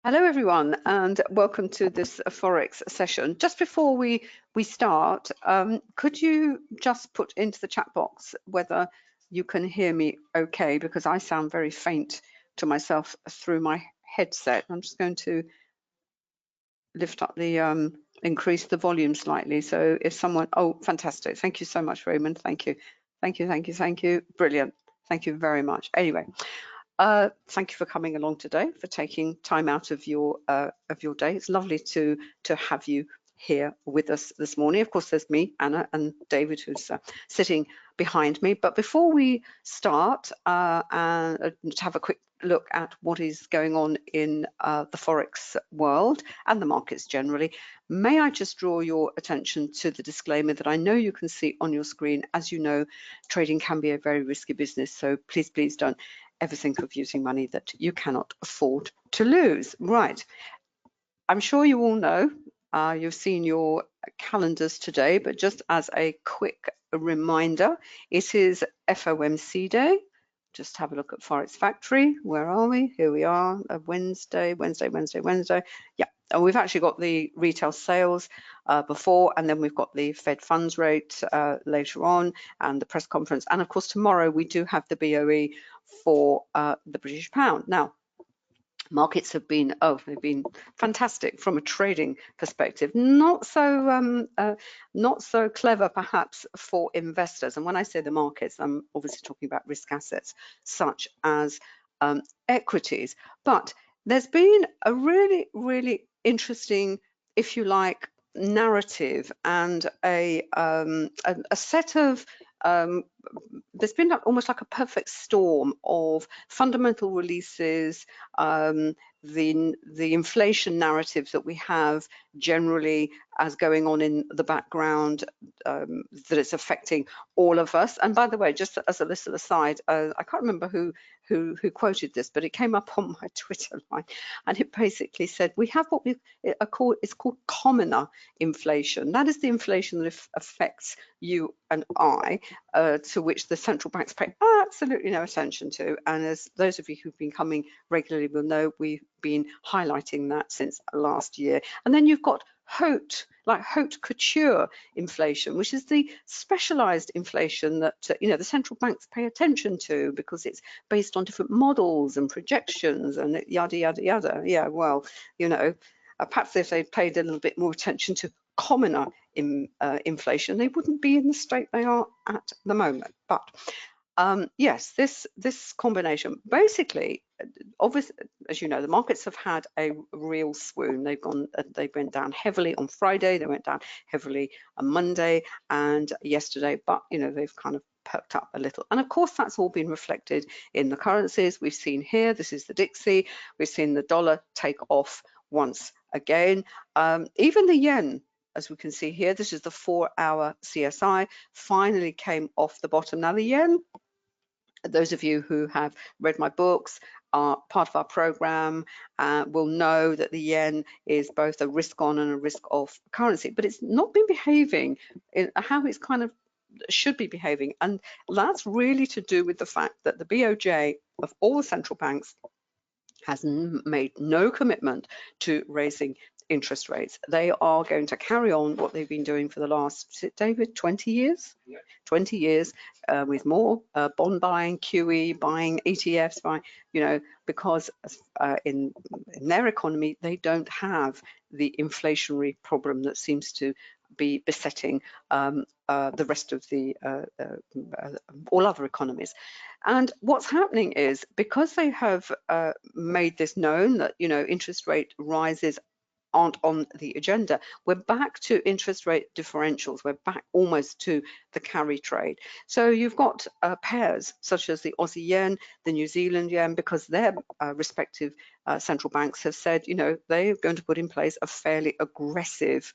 Hello everyone, and welcome to this forex session. Just before we start, could you just put into the chat box whether you can hear me okay, because I sound very faint to myself through my headset. I'm just going to lift up the increase the volume slightly. So if someone, oh, fantastic. Thank you so much, Raymond. Thank you. Thank you, thank you, thank you. Brilliant. Thank you very much. Anyway. Thank you for coming along today, for taking time out of your day. It's lovely to have you here with us this morning. Of course, there's me, Anna, and David, who's sitting behind me. But before we start and to have a quick look at what is going on in the forex world and the markets generally, may I just draw your attention to the disclaimer that I know you can see on your screen. As you know, trading can be a very risky business, so please don't ever think of using money that you cannot afford to lose. Right, I'm sure you all know, you've seen your calendars today, but just as a quick reminder, it is FOMC day. Just have a look at Forex Factory. Where are we? Here we are, Wednesday. Yeah, and we've actually got the retail sales before, and then we've got the Fed funds rate later on, and the press conference. And of course, tomorrow we do have the BOE for the British pound. Now, markets have been, they've been fantastic from a trading perspective. Not so clever perhaps for investors. And when I say the markets, I'm obviously talking about risk assets such as equities. But there's been a really interesting, if you like, narrative and a set of there's been almost like a perfect storm of fundamental releases, the inflation narrative that we have generally as going on in the background, that it's affecting all of us. And by the way, just as a little aside, I can't remember who quoted this, but it came up on my Twitter line, and it basically said we have what it's called commoner inflation. That is the inflation that affects you and I, to which the central banks pay absolutely no attention to. And as those of you who've been coming regularly will know, we've been highlighting that since last year. And then you've got haute couture inflation, which is the specialized inflation that the central banks pay attention to because it's based on different models and projections and yada yada yada. Yeah, well, perhaps if they paid a little bit more attention to commoner inflation, they wouldn't be in the state they are at the moment. But yes, this combination, basically, obviously, as you know, the markets have had a real swoon. They went down heavily on Friday, they went down heavily on Monday and yesterday, but they've kind of perked up a little. And of course, that's all been reflected in the currencies. We've seen here, this is the Dixie, we've seen the dollar take off once again. Even the yen, as we can see here, this is the 4-hour CSI, finally came off the bottom. Now the yen, those of you who have read my books, are part of our program, will know that the yen is both a risk on and a risk off currency, but it's not been behaving in how it's kind of should be behaving. And that's really to do with the fact that the BOJ of all the central banks has made no commitment to raising interest rates. They are going to carry on what they've been doing for the last, David, 20 years? Yeah. 20 years with more bond buying, QE, buying ETFs, because in their economy, they don't have the inflationary problem that seems to be besetting the rest of the all other economies. And what's happening is, because they have made this known that interest rate rises aren't on the agenda, we're back to interest rate differentials. We're back almost to the carry trade. So you've got pairs such as the Aussie yen, the New Zealand yen, because their respective central banks have said, they're going to put in place a fairly aggressive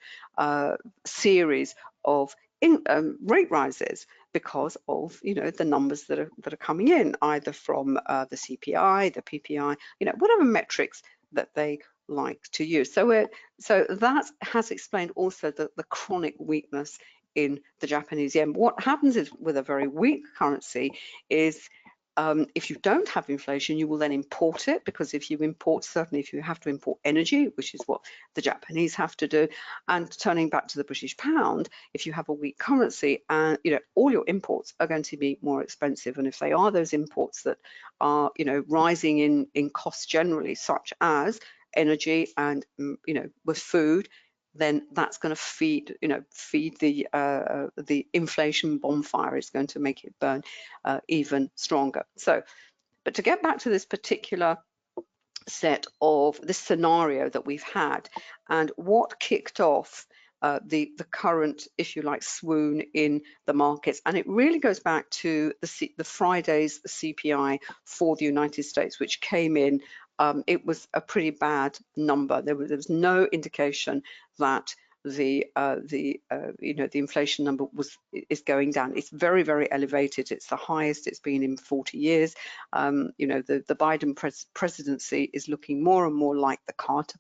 series of rate rises because of the numbers that are coming in, either from the CPI, the PPI, whatever metrics that they like to use. So that has explained also the chronic weakness in the Japanese yen. What happens is, with a very weak currency, is If you don't have inflation, you will then import it, because if you import, certainly if you have to import energy, which is what the Japanese have to do, and turning back to the British pound, if you have a weak currency, and all your imports are going to be more expensive. And if they are those imports that are rising in costs generally, such as energy and with food, then that's going to feed the inflation bonfire. Is going to make it burn even stronger. So, but to get back to this particular set of this scenario that we've had, and what kicked off the current, if you like, swoon in the markets, and it really goes back to the Friday's CPI for the United States, which came in. It was a pretty bad number. There was no indication that the inflation number is going down. It's very, very elevated. It's the highest it's been in 40 years. The Biden presidency is looking more and more like the Carter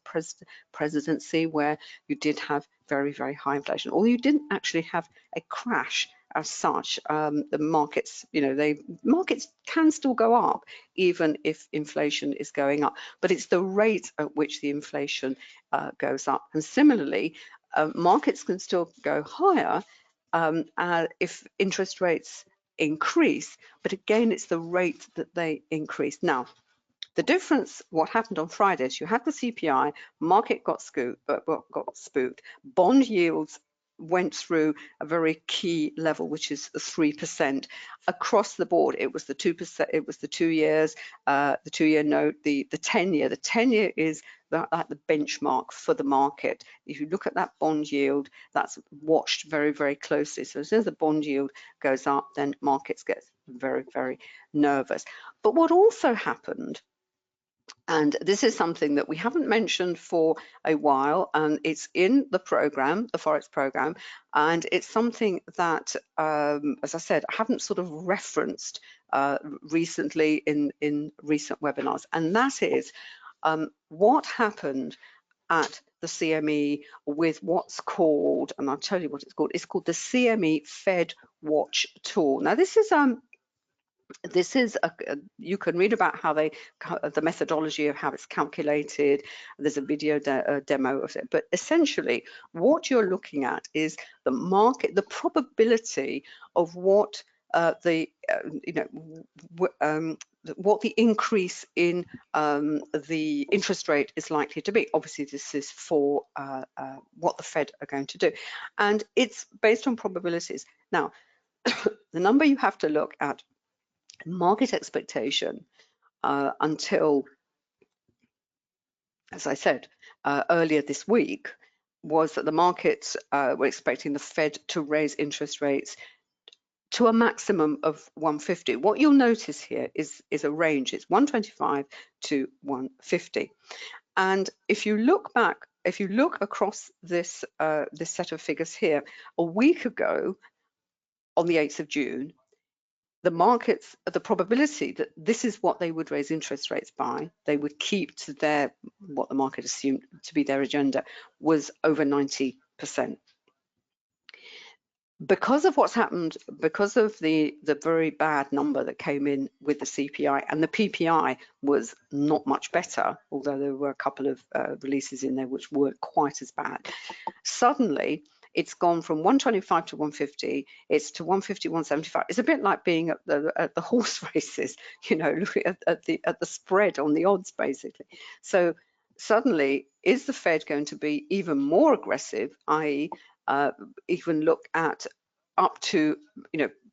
presidency, where you did have very, very high inflation, although you didn't actually have a crash as such. The markets, markets can still go up even if inflation is going up, but it's the rate at which the inflation goes up. And similarly, markets can still go higher if interest rates increase, but again, it's the rate that they increase. Now, the difference, what happened on Friday is you had the CPI, market got spooked, bond yields went through a very key level, which is 3% across the board. It was the 2%, it was the 2 years, the 2-year note, the 10-year. The 10-year is the benchmark for the market. If you look at that bond yield, that's watched very, very closely. So as soon as the bond yield goes up, then markets get very, very nervous. But what also happened, and this is something that we haven't mentioned for a while, and it's in the program, the Forex program, and it's something that, as I said, I haven't sort of referenced recently in recent webinars, and that is what happened at the CME with what's called, and I'll tell you what it's called the Cme Fed Watch Tool. Now, this is you can read about how the methodology of how it's calculated. There's a video demo of it, but essentially what you're looking at is the market, the probability of what what the increase in the interest rate is likely to be. Obviously, this is for what the Fed are going to do, and it's based on probabilities. Now, the number you have to look at, market expectation until, as I said earlier this week, was that the markets were expecting the Fed to raise interest rates to a maximum of 150. What you'll notice here is a range. It's 125 to 150. And if you look back, if you look across this set of figures here, a week ago on the 8th of June, the markets, the probability that this is what they would raise interest rates by, they would keep to their, what the market assumed to be their agenda, was over 90%. Because of what's happened, because of the very bad number that came in with the CPI, and the PPI was not much better, although there were a couple of releases in there which weren't quite as bad, suddenly it's gone from 125 to 150, it's to 150, 175. It's a bit like being at the horse races, looking at the spread on the odds, basically. So suddenly, is the Fed going to be even more aggressive, i.e., even look at up to,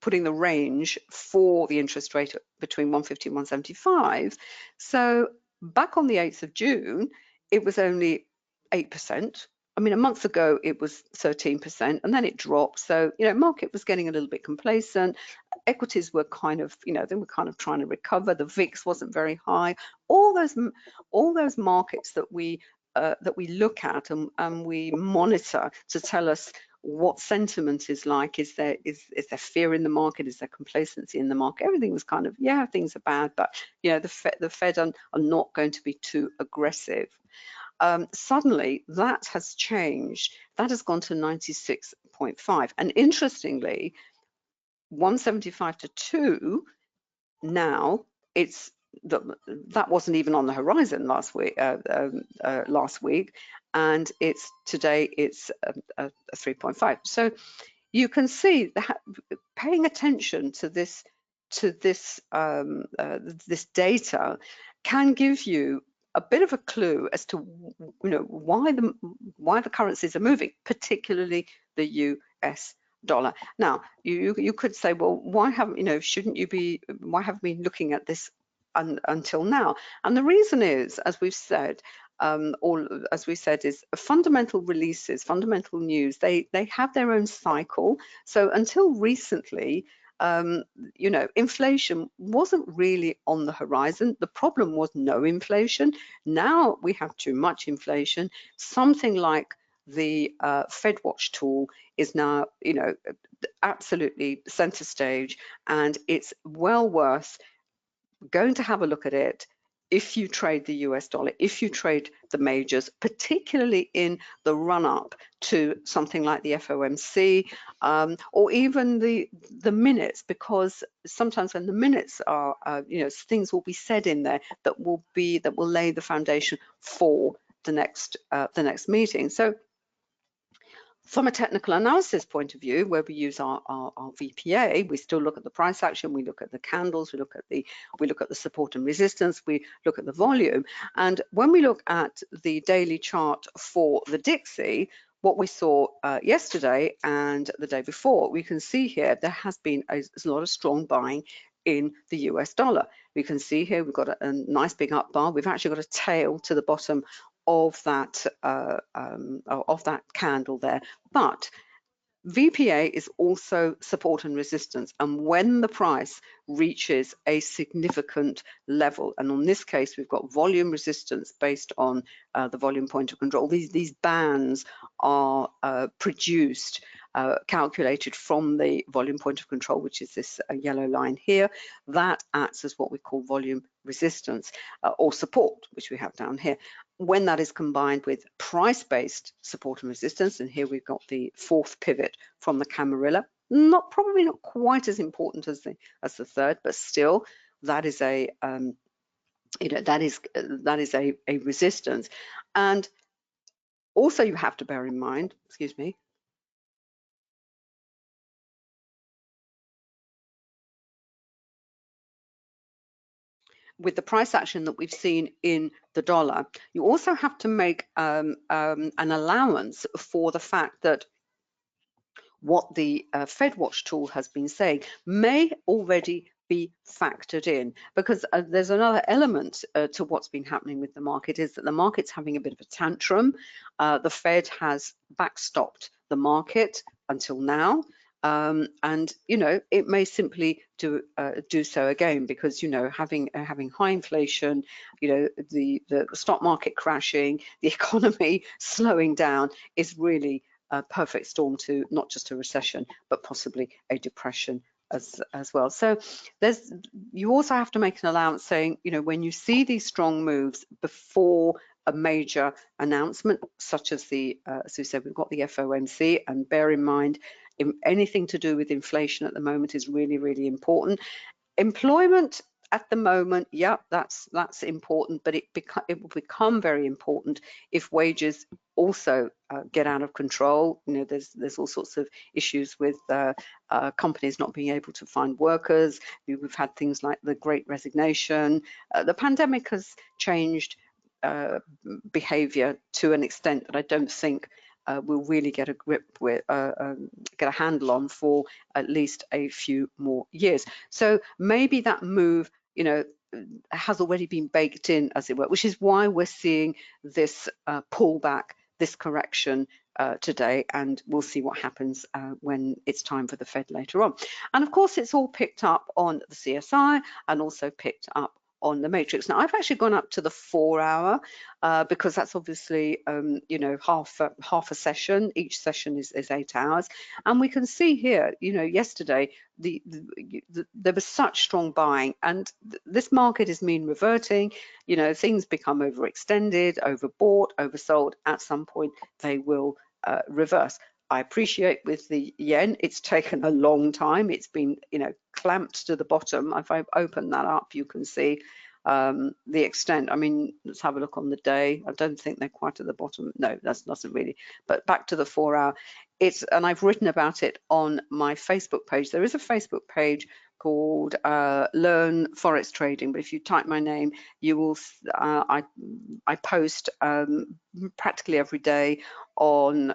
putting the range for the interest rate between 150 and 175. So back on the 8th of June, it was only 8%. I mean, a month ago, it was 13%, and then it dropped. So, market was getting a little bit complacent. Equities were kind of, they were kind of trying to recover. The VIX wasn't very high. All those markets that we look at and we monitor to tell us what sentiment is like. Is there fear in the market? Is there complacency in the market? Everything was kind of, yeah, things are bad, but the Fed are not going to be too aggressive. Suddenly that has changed. That has gone to 96.5, and interestingly, 175 to 2 now that wasn't even on the horizon last week. And today it's a 3.5. So you can see that paying attention to this this data can give you a bit of a clue as to why the currencies are moving, particularly the US dollar. Now you could say, well, why haven't why haven't we been looking at this until now? And the reason is, as we've said, is fundamental releases, fundamental news, they have their own cycle. So until recently, inflation wasn't really on the horizon. The problem was no inflation. Now we have too much inflation. Something like the Fed Watch Tool is now, absolutely center stage, and it's well worth going to have a look at it if you trade the US dollar, if you trade the majors, particularly in the run-up to something like the FOMC, or even the minutes, because sometimes when the minutes are, things will be said in there that will lay the foundation for the next meeting. So from a technical analysis point of view, where we use our VPA, we still look at the price action, we look at the candles, we look at the support and resistance, we look at the volume. And when we look at the daily chart for the Dixie, what we saw yesterday and the day before, we can see here there has been a lot of strong buying in the US dollar. We can see here we've got a nice big up bar. We've actually got a tail to the bottom of that candle there, but VPA is also support and resistance, and when the price reaches a significant level, and on this case we've got volume resistance based on the volume point of control. These bands are produced, calculated from the volume point of control, which is this yellow line here. That acts as what we call volume resistance or support, which we have down here. When that is combined with price-based support and resistance, and here we've got the fourth pivot from the Camarilla, probably not quite as important as the third, but still that is a a resistance. And also you have to bear in mind, excuse me, with the price action that we've seen in the dollar, you also have to make an allowance for the fact that what the Fed Watch Tool has been saying may already be factored in, because there's another element to what's been happening with the market, is that the market's having a bit of a tantrum. The Fed has backstopped the market until now. And it may simply do so again, because having high inflation, the stock market crashing, the economy slowing down is really a perfect storm to not just a recession but possibly a depression as well. So you also have to make an allowance, saying when you see these strong moves before a major announcement, such as as we said, we've got the FOMC, and bear in mind, anything to do with inflation at the moment is really, really important. Employment at the moment, yeah, that's important, but it will become very important if wages also get out of control. There's all sorts of issues with companies not being able to find workers. We've had things like the Great Resignation. The pandemic has changed behavior to an extent that I don't think we'll really get a grip with, get a handle on for at least a few more years. So maybe that move, has already been baked in, as it were, which is why we're seeing this pullback, this correction today, and we'll see what happens when it's time for the Fed later on. And of course, it's all picked up on the CSI and also picked up on the matrix. Now, I've actually gone up to the 4 hour because that's obviously half a session. Each session is 8 hours, and we can see here, yesterday there was such strong buying, and this market is mean reverting. Things become overextended, overbought, oversold. At some point they will reverse. I appreciate with the yen, it's taken a long time. It's been, clamped to the bottom. If I open that up, you can see the extent. I mean, let's have a look on the day. I don't think they're quite at the bottom. No, that's nothing really. But back to the 4 hour, and I've written about it on my Facebook page. There is a Facebook page called Learn Forex Trading, but if you type my name, you will. I post practically every day on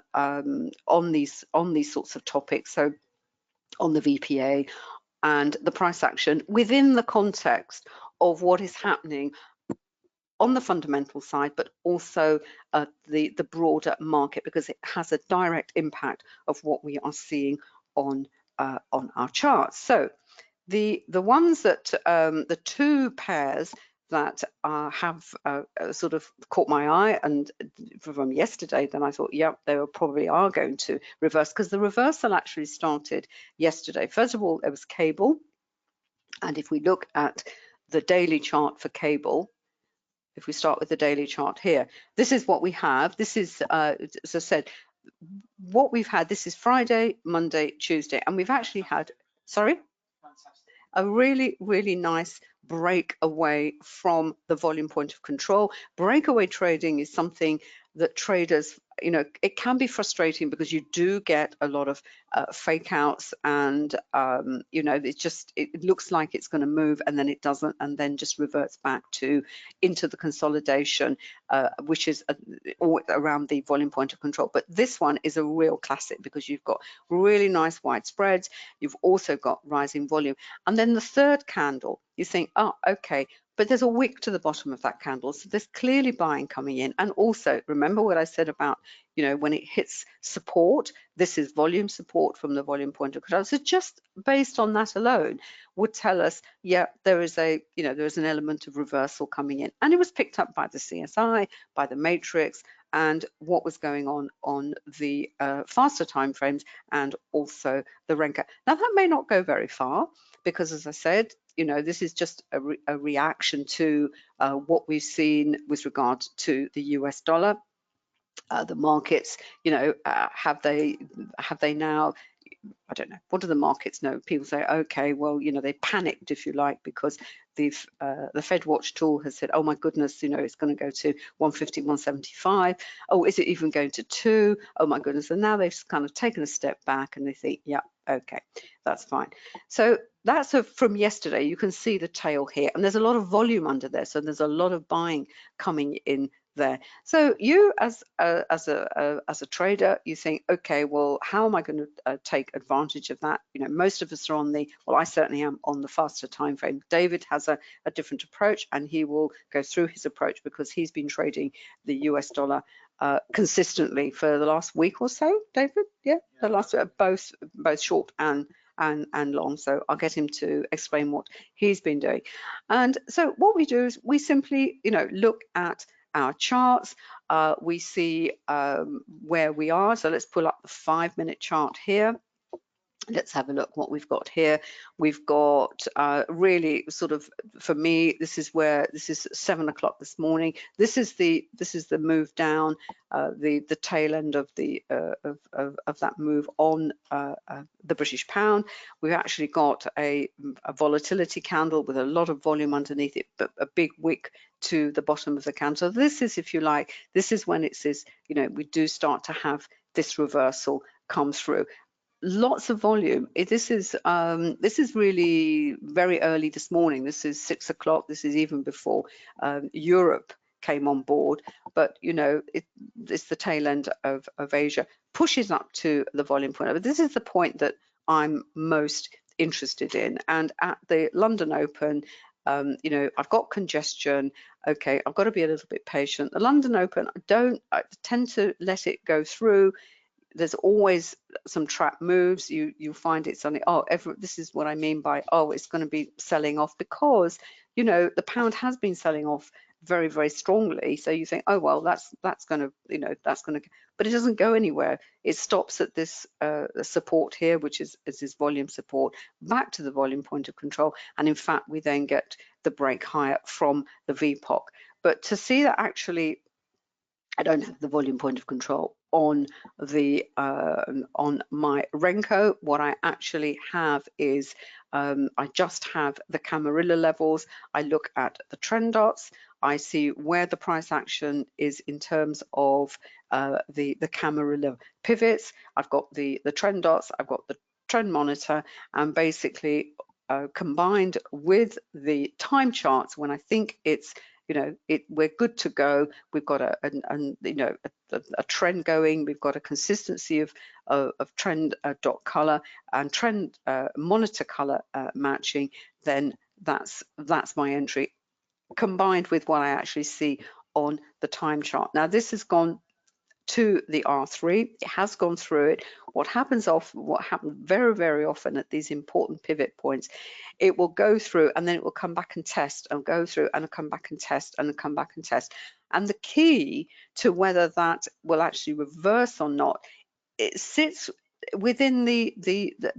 these sorts of topics. So on the VPA and the price action within the context of what is happening on the fundamental side, but also the broader market, because it has a direct impact of what we are seeing on our charts. So the ones that the two pairs that have sort of caught my eye, and from yesterday, then I thought, yeah, they probably are going to reverse, because the reversal actually started yesterday. First of all, there was cable, and if we look at the daily chart for cable, if we start with the daily chart here, this is what we have. This is, as I said, what we've had. This is Friday, Monday, Tuesday, and we've actually had, sorry? A really, really nice break away from the volume point of control. Breakaway trading is something that traders, it can be frustrating because you do get a lot of fake outs, and it looks like it's going to move and then it doesn't, and then just reverts back into the consolidation, which is around the volume point of control. But this one is a real classic because you've got really nice wide spreads. You've also got rising volume, and then the third candle, you think, oh, okay, but there's a wick to the bottom of that candle, so there's clearly buying coming in. And also remember what I said about, when it hits support, this is volume support from the volume point of control. So just based on that alone would tell us, yeah, there is an element of reversal coming in. And it was picked up by the CSI, by the matrix, and what was going on the faster time frames, and also the Renka. Now that may not go very far, because as I said, this is just a reaction to what we've seen with regard to the US dollar. The markets, have they now, I don't know, what do the markets know? People say, okay, well, they panicked, if you like, because the Fed Watch Tool has said, oh my goodness, it's going to go to 150, 175. Oh, is it even going to 2? Oh my goodness. And now they've kind of taken a step back and they think, yeah, okay, that's fine. So that's from yesterday. You can see the tail here, and there's a lot of volume under there. So there's a lot of buying coming in there. So you as a trader, you think, okay, well, how am I going to take advantage of that? Most of us are on I certainly am on the faster time frame. David has a different approach, and he will go through his approach because he's been trading the US dollar consistently for the last week or so. David, yeah, the last both short and long. So I'll get him to explain what he's been doing. And so what we do is we simply, look at our charts. We see where we are. So let's pull up the 5-minute chart here. Let's have a look what we've got here. We've got really sort of, for me, this is 7 o'clock this morning. This is the move down, the tail end of the of that move on the British pound. We've actually got a volatility candle with a lot of volume underneath it, but a big wick to the bottom of the candle. So this is, if you like, this is when it says, we do start to have this reversal come through. Lots of volume. This is really very early this morning. This is 6 o'clock. This is even before Europe came on board. But it's the tail end of Asia, pushes up to the volume point. But this is the point that I'm most interested in. And at the London Open, I've got congestion. Okay, I've got to be a little bit patient. The London Open, I tend to let it go through. There's always some trap moves. You find it's only, this is what I mean by, it's going to be selling off, because the pound has been selling off very, very strongly. So you think, oh well, that's going to, but it doesn't go anywhere. It stops at this support here, which is this volume support, back to the volume point of control, and in fact we then get the break higher from the VPOC. But to see that actually, I don't have the volume point of control on the on my Renko. What I actually have is I just have the Camarilla levels. I look at the trend dots. I see where the price action is in terms of the Camarilla pivots. I've got the trend dots. I've got the trend monitor, and basically combined with the time charts, when I think it's we're good to go. We've got a trend going. We've got a consistency of trend dot color and trend monitor color matching. Then that's my entry, combined with what I actually see on the time chart. Now this has gone to the R3. It has gone through it. What happens very, very often at these important pivot points, it will go through and then it will come back and test and go through and come back and test and come back and test. And the key to whether that will actually reverse or not, it sits within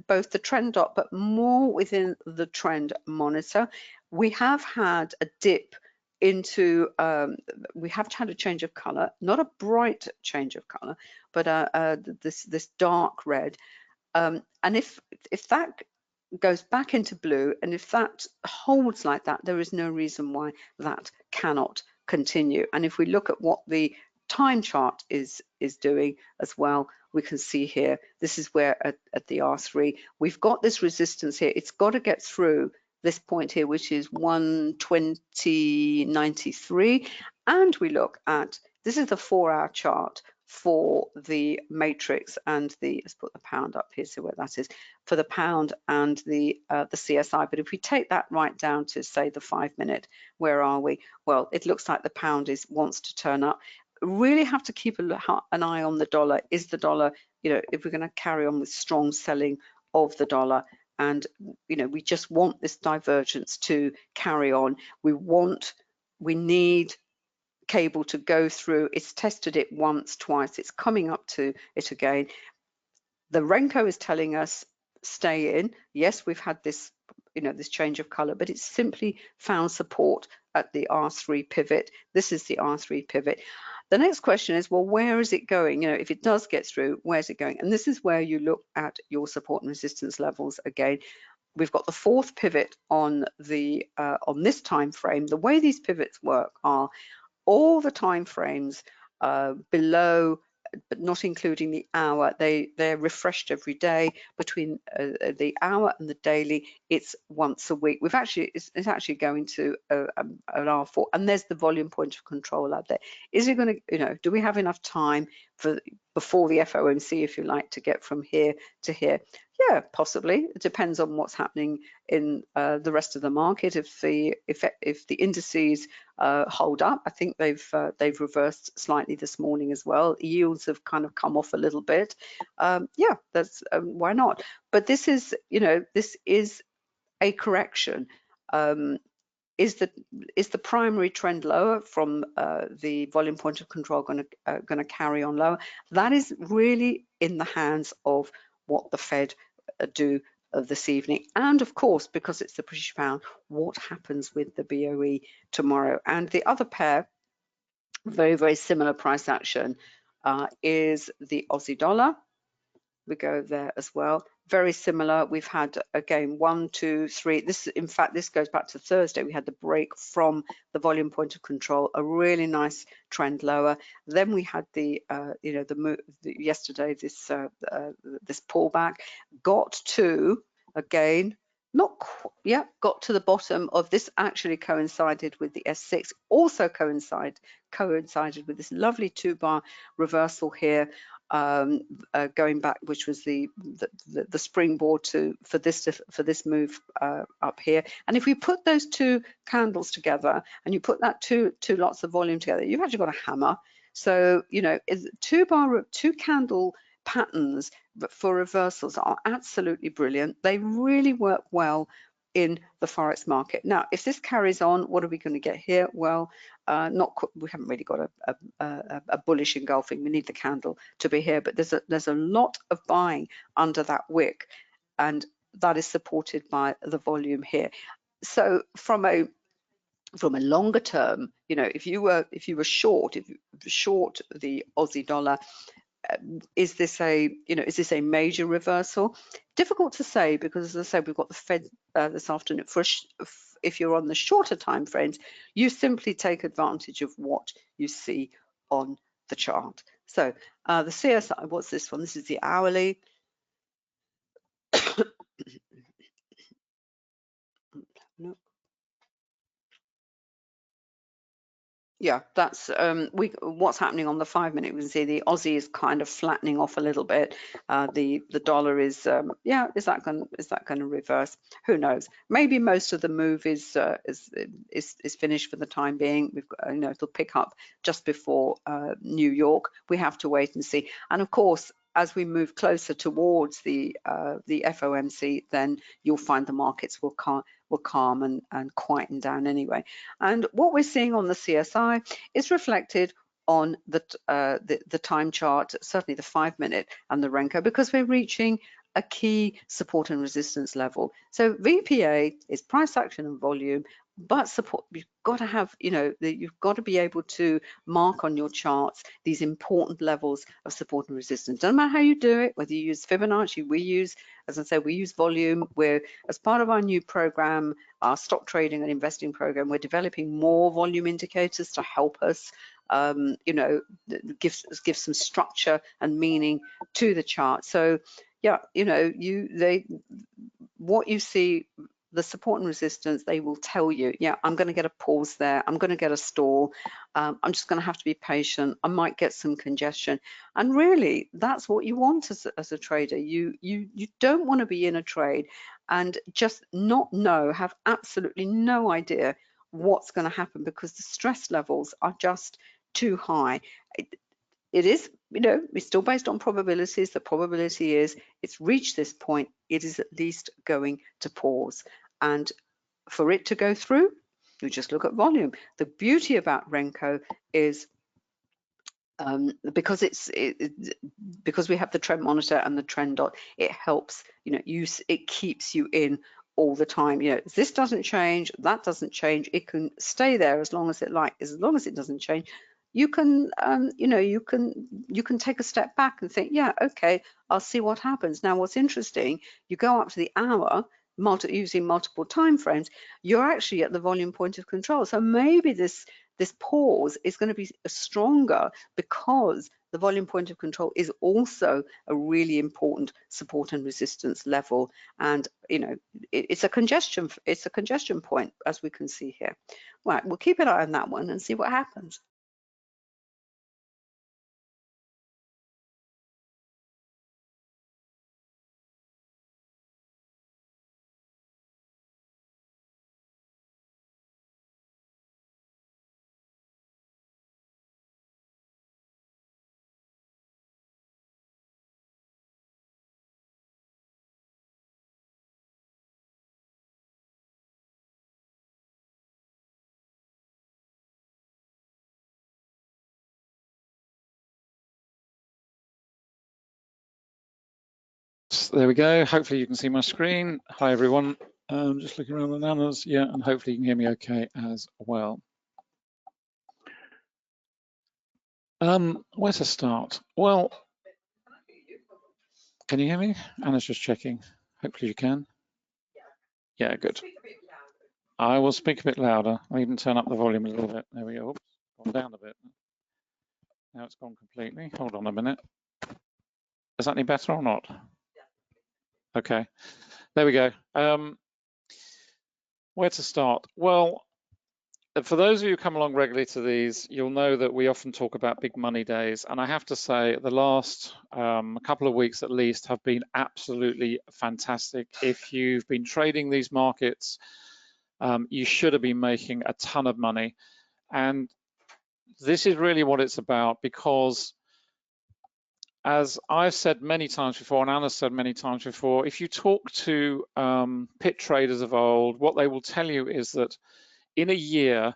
both the trend dot, but more within the trend monitor. We have had a dip into we have had a change of color, not a bright change of color, but this dark red, and if that goes back into blue, and if that holds like that, there is no reason why that cannot continue. And if we look at what the time chart is doing as well, we can see here, this is where at the R3 we've got this resistance here. It's got to get through this point here, which is 120.93, and we look at, this is the 4-hour chart for the matrix and let's put the pound up here, so where that is, for the pound and the CSI. But if we take that right down to, say, the 5-minute, where are we? Well, it looks like the pound wants to turn up. Really have to keep an eye on the dollar. Is the dollar, if we're going to carry on with strong selling of the dollar, and we just want this divergence to carry on. We need cable to go through. It's tested it once, twice. It's coming up to it again. The Renko is telling us stay in. Yes, we've had this, this change of color, but it's simply found support at the R3 pivot. This is the R3 pivot. The next question is, well, where is it going? If it does get through, where's it going? And this is where you look at your support and resistance levels again. We've got the 4th pivot on this time frame. The way these pivots work are all the time frames below, but not including the hour, they're refreshed every day. Between the hour and the daily, it's once a week. It's actually going to an R4, and there's the volume point of control out there. Is it going to, do we have enough time before the FOMC, if you like, to get from here to here? Yeah, possibly. It depends on what's happening in the rest of the market. If the indices hold up, I think they've reversed slightly this morning as well. Yields have kind of come off a little bit. Yeah, that's why not? But this is, this is a correction. Is the primary trend lower from the volume point of control going to carry on lower? That is really in the hands of what the Fed do this evening, and of course, because it's the British pound, what happens with the BOE tomorrow. And the other pair, very, very similar price action, is the Aussie dollar. We go there as well. Very similar. We've had, again, 1, 2, 3. In fact, this goes back to Thursday. We had the break from the volume point of control, a really nice trend lower. Then we had yesterday, this pullback, got to, again, got to the bottom of this. Actually coincided with the S6, also coincided with this lovely 2-bar reversal here, going back, which was the springboard for this move up here. And if we put those 2 candles together, and you put that two lots of volume together, you've actually got a hammer. So 2 candle patterns for reversals are absolutely brilliant. They really work well in the forex market. Now, if this carries on, what are we going to get here? Well, we haven't really got a bullish engulfing. We need the candle to be here, but there's a lot of buying under that wick, and that is supported by the volume here. So from a longer term, if you were short the Aussie dollar, is this a is this a major reversal? Difficult to say, because as I said, we've got the Fed this afternoon. If you're on the shorter time frames, you simply take advantage of what you see on the chart. So the CSI, what's this one? This is the hourly. No. Yeah, that's what's happening on the 5-minute. We can see the Aussie is kind of flattening off a little bit. The dollar is yeah, is that going to reverse? Who knows? Maybe most of the move is finished for the time being. We've got, it'll pick up just before New York. We have to wait and see. And of course, as we move closer towards the FOMC, then you'll find the markets will calm and quieten down anyway. And what we're seeing on the CSI is reflected on the time chart, certainly the 5-minute and the Renko, because we're reaching a key support and resistance level. So VPA is price action and volume, but support, you've got to have, you've got to be able to mark on your charts these important levels of support and resistance. Doesn't matter how you do it, whether you use Fibonacci, we use, as I said, we use volume. We're, as part of our new program, our stock trading and investing program, we're developing more volume indicators to help us, give some structure and meaning to the chart. So yeah, what you see, the support and resistance, they will tell you, yeah, I'm going to get a pause there, I'm going to get a stall, I'm just going to have to be patient, I might get some congestion. And really, that's what you want as a trader. You don't want to be in a trade and just not have absolutely no idea what's going to happen, because the stress levels are just too high. It is, it's still based on probabilities. The probability is it's reached this point, it is at least going to pause. And for it to go through, you just look at volume. The beauty about Renko is because because we have the trend monitor and the trend dot, it helps, it keeps you in all the time. This doesn't change, that doesn't change, it can stay there as long as it doesn't change. You can you can take a step back and think, yeah, okay, I'll see what happens. Now what's interesting, you go up to the hour, using multiple time frames, you're actually at the volume point of control. So maybe this pause is going to be stronger because the volume point of control is also a really important support and resistance level. And it's a congestion point, as we can see here. Right, we'll keep an eye on that one and see what happens. There we go. Hopefully you can see my screen. Hi everyone. Just looking around the nanas. Yeah, and hopefully you can hear me okay as well. Where to start? Well, can you hear me? Anna's just checking. Hopefully you can. Yeah, good. I will speak a bit louder. I'll even turn up the volume a little bit. There we go. Oops, gone down a bit. Now it's gone completely. Hold on a minute. Is that any better or not? Okay, there we go. Where to start? Well, for those of you who come along regularly to these, you'll know that we often talk about big money days. And I have to say, the last couple of weeks at least have been absolutely fantastic. If you've been trading these markets, you should have been making a ton of money. And this is really what it's about, because as I've said many times before, and Anna's said many times before, if you talk to pit traders of old, what they will tell you is that in a year,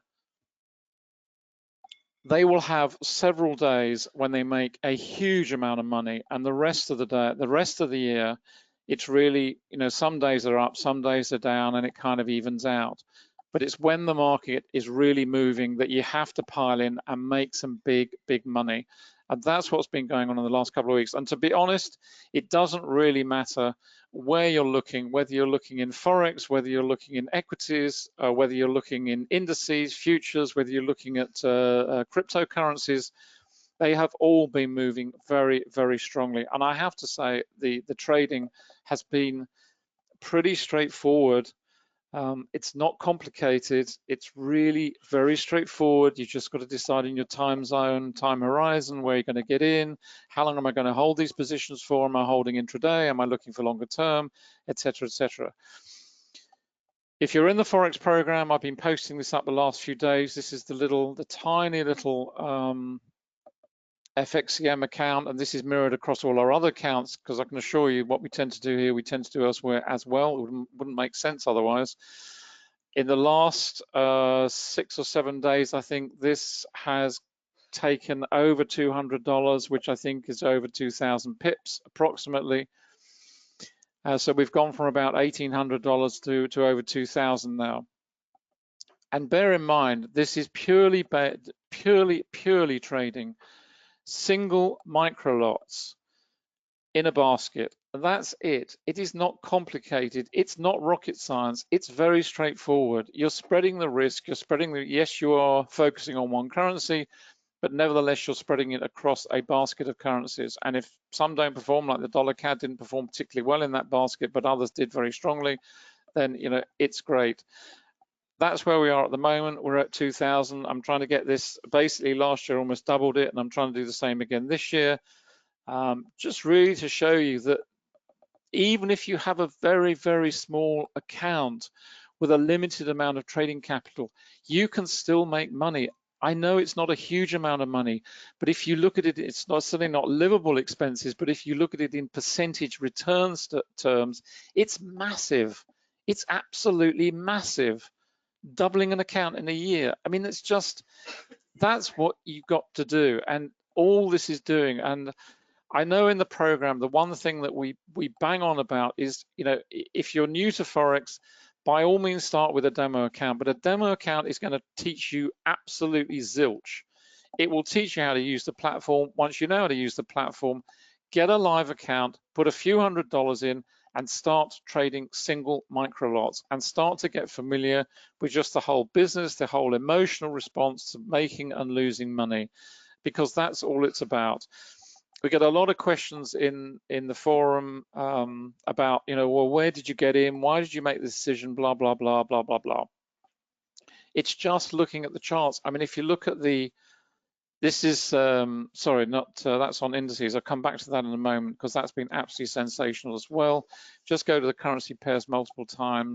they will have several days when they make a huge amount of money, and the rest of the year, it's really, some days are up, some days are down, and it kind of evens out. But it's when the market is really moving that you have to pile in and make some big money. And that's what's been going on in the last couple of weeks. And to be honest, it doesn't really matter where you're looking, whether you're looking in forex, whether you're looking in equities, whether you're looking in indices, futures, whether you're looking at cryptocurrencies. They have all been moving very, very strongly. And I have to say, the trading has been pretty straightforward. It's not complicated. It's really very straightforward. You just got to decide in your time zone, time horizon, where you're going to get in, how long am I going to hold these positions for? Am I holding intraday? Am I looking for longer term, etc., etc. If you're in the Forex program, I've been posting this up the last few days. This is the tiny little FXCM account, and this is mirrored across all our other accounts, because I can assure you what we tend to do here, we tend to do elsewhere as well. It wouldn't make sense otherwise. In the last 6 or 7 days, I think this has taken over $200, which I think is over 2,000 pips approximately. So we've gone from about $1,800 to over 2,000 now. And bear in mind, this is purely trading single micro lots in a basket. That's it. It is not complicated. It's not rocket science. It's very straightforward. You're spreading the risk. You're spreading yes, you are focusing on one currency, but nevertheless, you're spreading it across a basket of currencies. And if some don't perform, like the dollar CAD didn't perform particularly well in that basket, but others did very strongly, then it's great. That's where we are at the moment. We're at 2,000. I'm trying to get this, basically last year almost doubled it, and I'm trying to do the same again this year. Just really to show you that even if you have a very, very small account with a limited amount of trading capital, you can still make money. I know it's not a huge amount of money, but if you look at it, it's certainly not livable expenses, but if you look at it in percentage returns terms, it's massive. It's absolutely massive. Doubling an account in a year. I mean, that's what you've got to do. And all this is doing, and I know in the program, the one thing that we bang on about is, if you're new to Forex, by all means start with a demo account, but a demo account is going to teach you absolutely zilch. It will teach you how to use the platform. Once you know how to use the platform, get a live account, put a few $100s in, and start trading single micro lots and start to get familiar with just the whole business, the whole emotional response to making and losing money, because that's all it's about. We get a lot of questions in the forum about, well, where did you get in? Why did you make the decision? Blah, blah, blah, blah, blah, blah. It's just looking at the charts. I mean, if you look at this is, sorry, that's on indices. I'll come back to that in a moment because that's been absolutely sensational as well. Just go to the currency pairs multiple time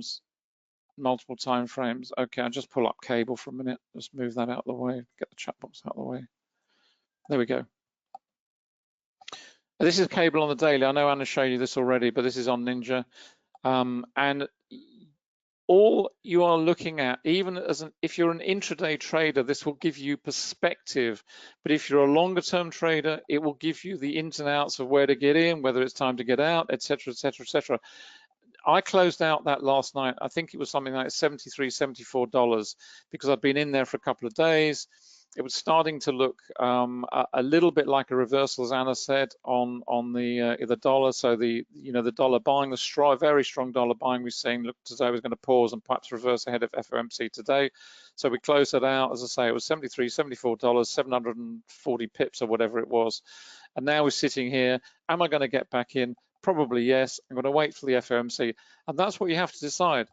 frames. Okay, I'll just pull up cable for a minute. Just move that out of the way, get the chat box out of the way. There we go. This is cable on the daily. I know Anna showed you this already, but this is on Ninja. And all you are looking at, even if you're an intraday trader, this will give you perspective. But if you're a longer term trader, it will give you the ins and outs of where to get in, whether it's time to get out, etc., etc., etc. I closed out that last night. I think it was something like $73, $74 because I'd been in there for a couple of days. It was starting to look a little bit like a reversal, as Anna said, on the dollar. So the dollar buying, the very strong dollar buying we've seen looked as though it was going to pause and perhaps reverse ahead of FOMC today. So we closed it out. As I say, it was $73, $74, 740 pips or whatever it was. And now we're sitting here. Am I going to get back in? Probably yes. I'm going to wait for the FOMC, and that's what you have to decide.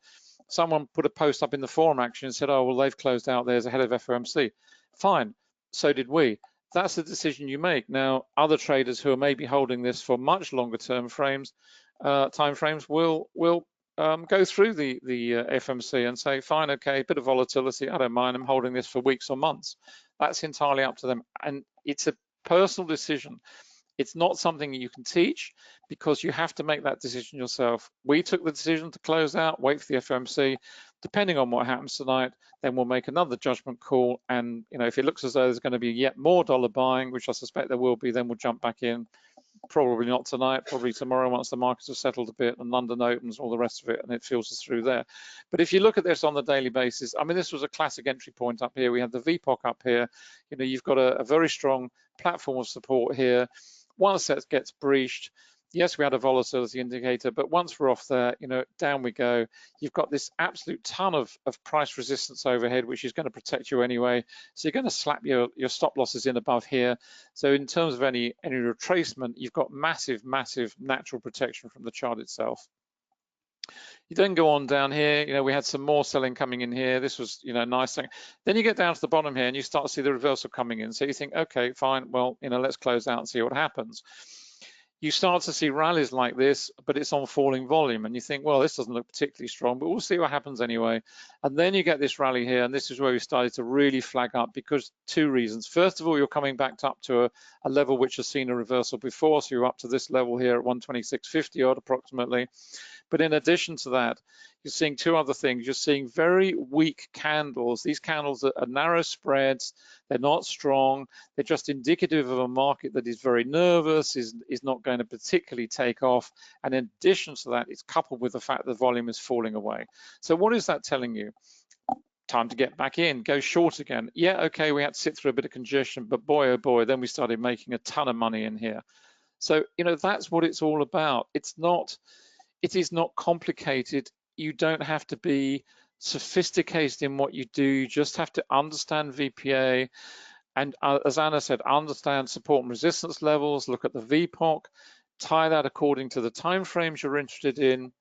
Someone put a post up in the forum action and said, "Oh, well, they've closed out theirs ahead of FOMC." Fine, so did we. That's the decision you make. Now, other traders who are maybe holding this for much longer time frames will go through the FOMC and say, fine, okay, a bit of volatility, I don't mind, I'm holding this for weeks or months. That's entirely up to them, and it's a personal decision. It's not something you can teach because you have to make that decision yourself. We took the decision to close out, wait for the FOMC. Depending on what happens tonight, then we'll make another judgment call. And if it looks as though there's going to be yet more dollar buying, which I suspect there will be, then we'll jump back in. Probably not tonight, probably tomorrow once the markets have settled a bit and London opens, all the rest of it, and it filters through there. But if you look at this on the daily basis, I mean, this was a classic entry point up here. We had the VPOC up here. You know, you've got a very strong platform of support here. Once that gets breached, yes, we had a volatility indicator, but once we're off there, you know, down we go. You've got this absolute ton of price resistance overhead, which is going to protect you anyway. So you're going to slap your stop losses in above here. So in terms of any retracement, you've got massive, massive natural protection from the chart itself. You then go on down here, you know, we had some more selling coming in here. This was, you know, nice thing. Then you get down to the bottom here and you start to see the reversal coming in. So you think, okay, fine, well, you know, let's close out and see what happens. You start to see rallies like this, but it's on falling volume. And you think, well, this doesn't look particularly strong, but we'll see what happens anyway. And then you get this rally here, and this is where we started to really flag up because two reasons. First of all, you're coming back up to a level which has seen a reversal before. So you're up to this level here at 126.50 odd approximately. But in addition to that, you're seeing two other things. You're seeing very weak candles. These candles are narrow spreads. They're not strong. They're just indicative of a market that is very nervous, is not going to particularly take off. And in addition to that, it's coupled with the fact that the volume is falling away. So what is that telling you? Time to get back in, go short again. Yeah, okay, we had to sit through a bit of congestion, but boy, oh boy, then we started making a ton of money in here. So, you know, that's what it's all about. It is not complicated. You don't have to be sophisticated in what you do. You just have to understand VPA. And as Anna said, understand support and resistance levels, look at the VPOC, tie that according to the timeframes you're interested in,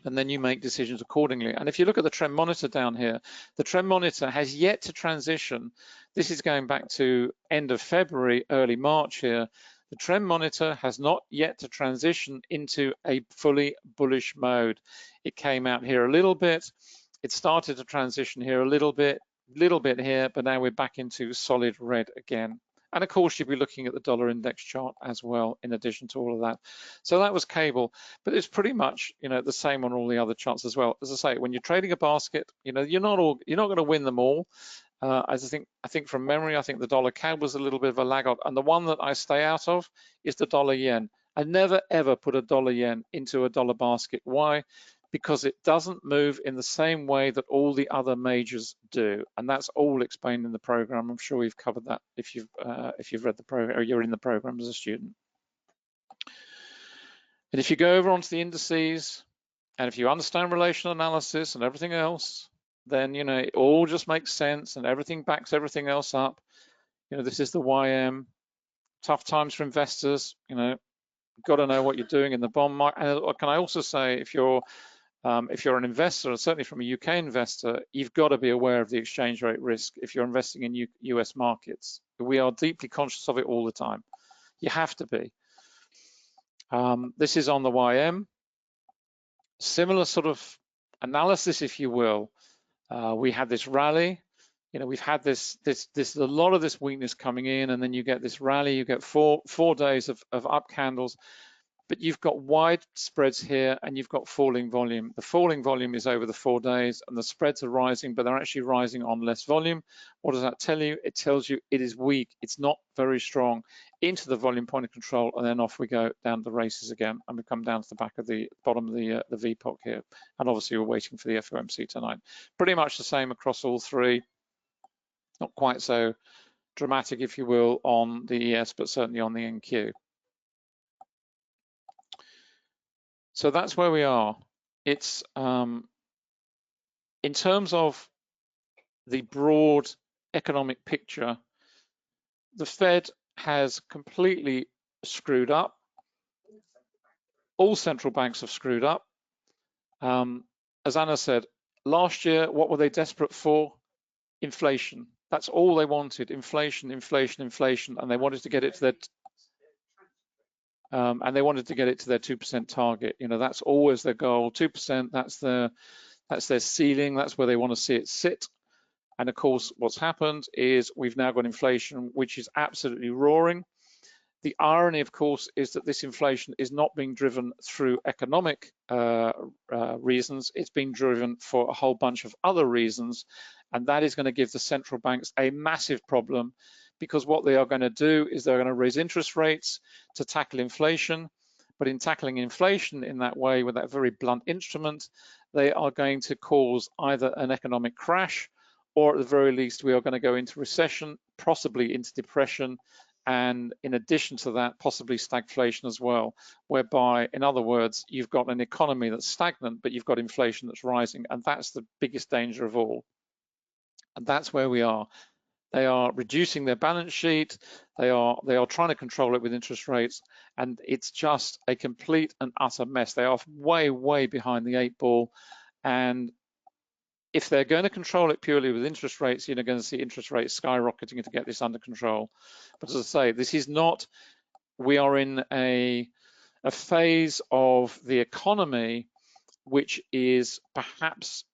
and then you make decisions accordingly. And if you look at the trend monitor down here, the trend monitor has yet to transition. This is going back to end of February, early March here. The trend monitor has not yet to transition into a fully bullish mode. It came out here a little bit. It started to transition here a little bit here, but now we're back into solid red again. And of course, you'll be looking at the dollar index chart as well, in addition to all of that. So that was cable, but it's pretty much, you know, the same on all the other charts as well. As I say, when you're trading a basket, you know, you're not going to win them all. I think from memory, I think the dollar CAD was a little bit of a laggard, and the one that I stay out of is the dollar yen. I never ever put a dollar yen into a dollar basket. Why? Because it doesn't move in the same way that all the other majors do, and that's all explained in the program. I'm sure we've covered that if you've read the program or you're in the program as a student. And if you go over onto the indices, and if you understand relational analysis and everything else, then, you know, it all just makes sense and everything backs everything else up. You know, this is the YM. Tough times for investors. You know, got to know what you're doing in the bond market. And can I also say, if you're an investor, and certainly from a UK investor, you've got to be aware of the exchange rate risk if you're investing in US markets. We are deeply conscious of it all the time. You have to be. This is on the YM. Similar sort of analysis, if you will. We had this rally. You know, we've had this a lot of this weakness coming in, and then you get this rally. You get four days of up candles. But you've got wide spreads here and you've got falling volume. The falling volume is over the 4 days and the spreads are rising, but they're actually rising on less volume. What does that tell you? It tells you it is weak. It's not very strong. Into the volume point of control, and then off we go down the races again, and we come down to the back of the bottom of the VPOC here. And obviously we're waiting for the FOMC tonight. Pretty much the same across all three. Not quite so dramatic, if you will, on the ES, but certainly on the NQ. So that's where we are. It's in terms of the broad economic picture, the Fed has completely screwed up. All central banks have screwed up. As Anna said, last year, what were they desperate for? Inflation. That's all they wanted, inflation, inflation, inflation, and they wanted to get it to their 2% target. You know, that's always their goal. 2%. That's their ceiling. That's where they want to see it sit. And of course, what's happened is we've now got inflation, which is absolutely roaring. The irony, of course, is that this inflation is not being driven through economic reasons. It's being driven for a whole bunch of other reasons, and that is going to give the central banks a massive problem, because what they are going to do is they're going to raise interest rates to tackle inflation. But in tackling inflation in that way, with that very blunt instrument, they are going to cause either an economic crash, or at the very least, we are going to go into recession, possibly into depression, and in addition to that, possibly stagflation as well, whereby, in other words, you've got an economy that's stagnant, but you've got inflation that's rising, and that's the biggest danger of all. And that's where we are. They are reducing their balance sheet. They are trying to control it with interest rates, and it's just a complete and utter mess. They are way, way behind the 8 ball, and if they're going to control it purely with interest rates, you're going to see interest rates skyrocketing to get this under control. But as I say, this is not. We are in a phase of the economy which is perhaps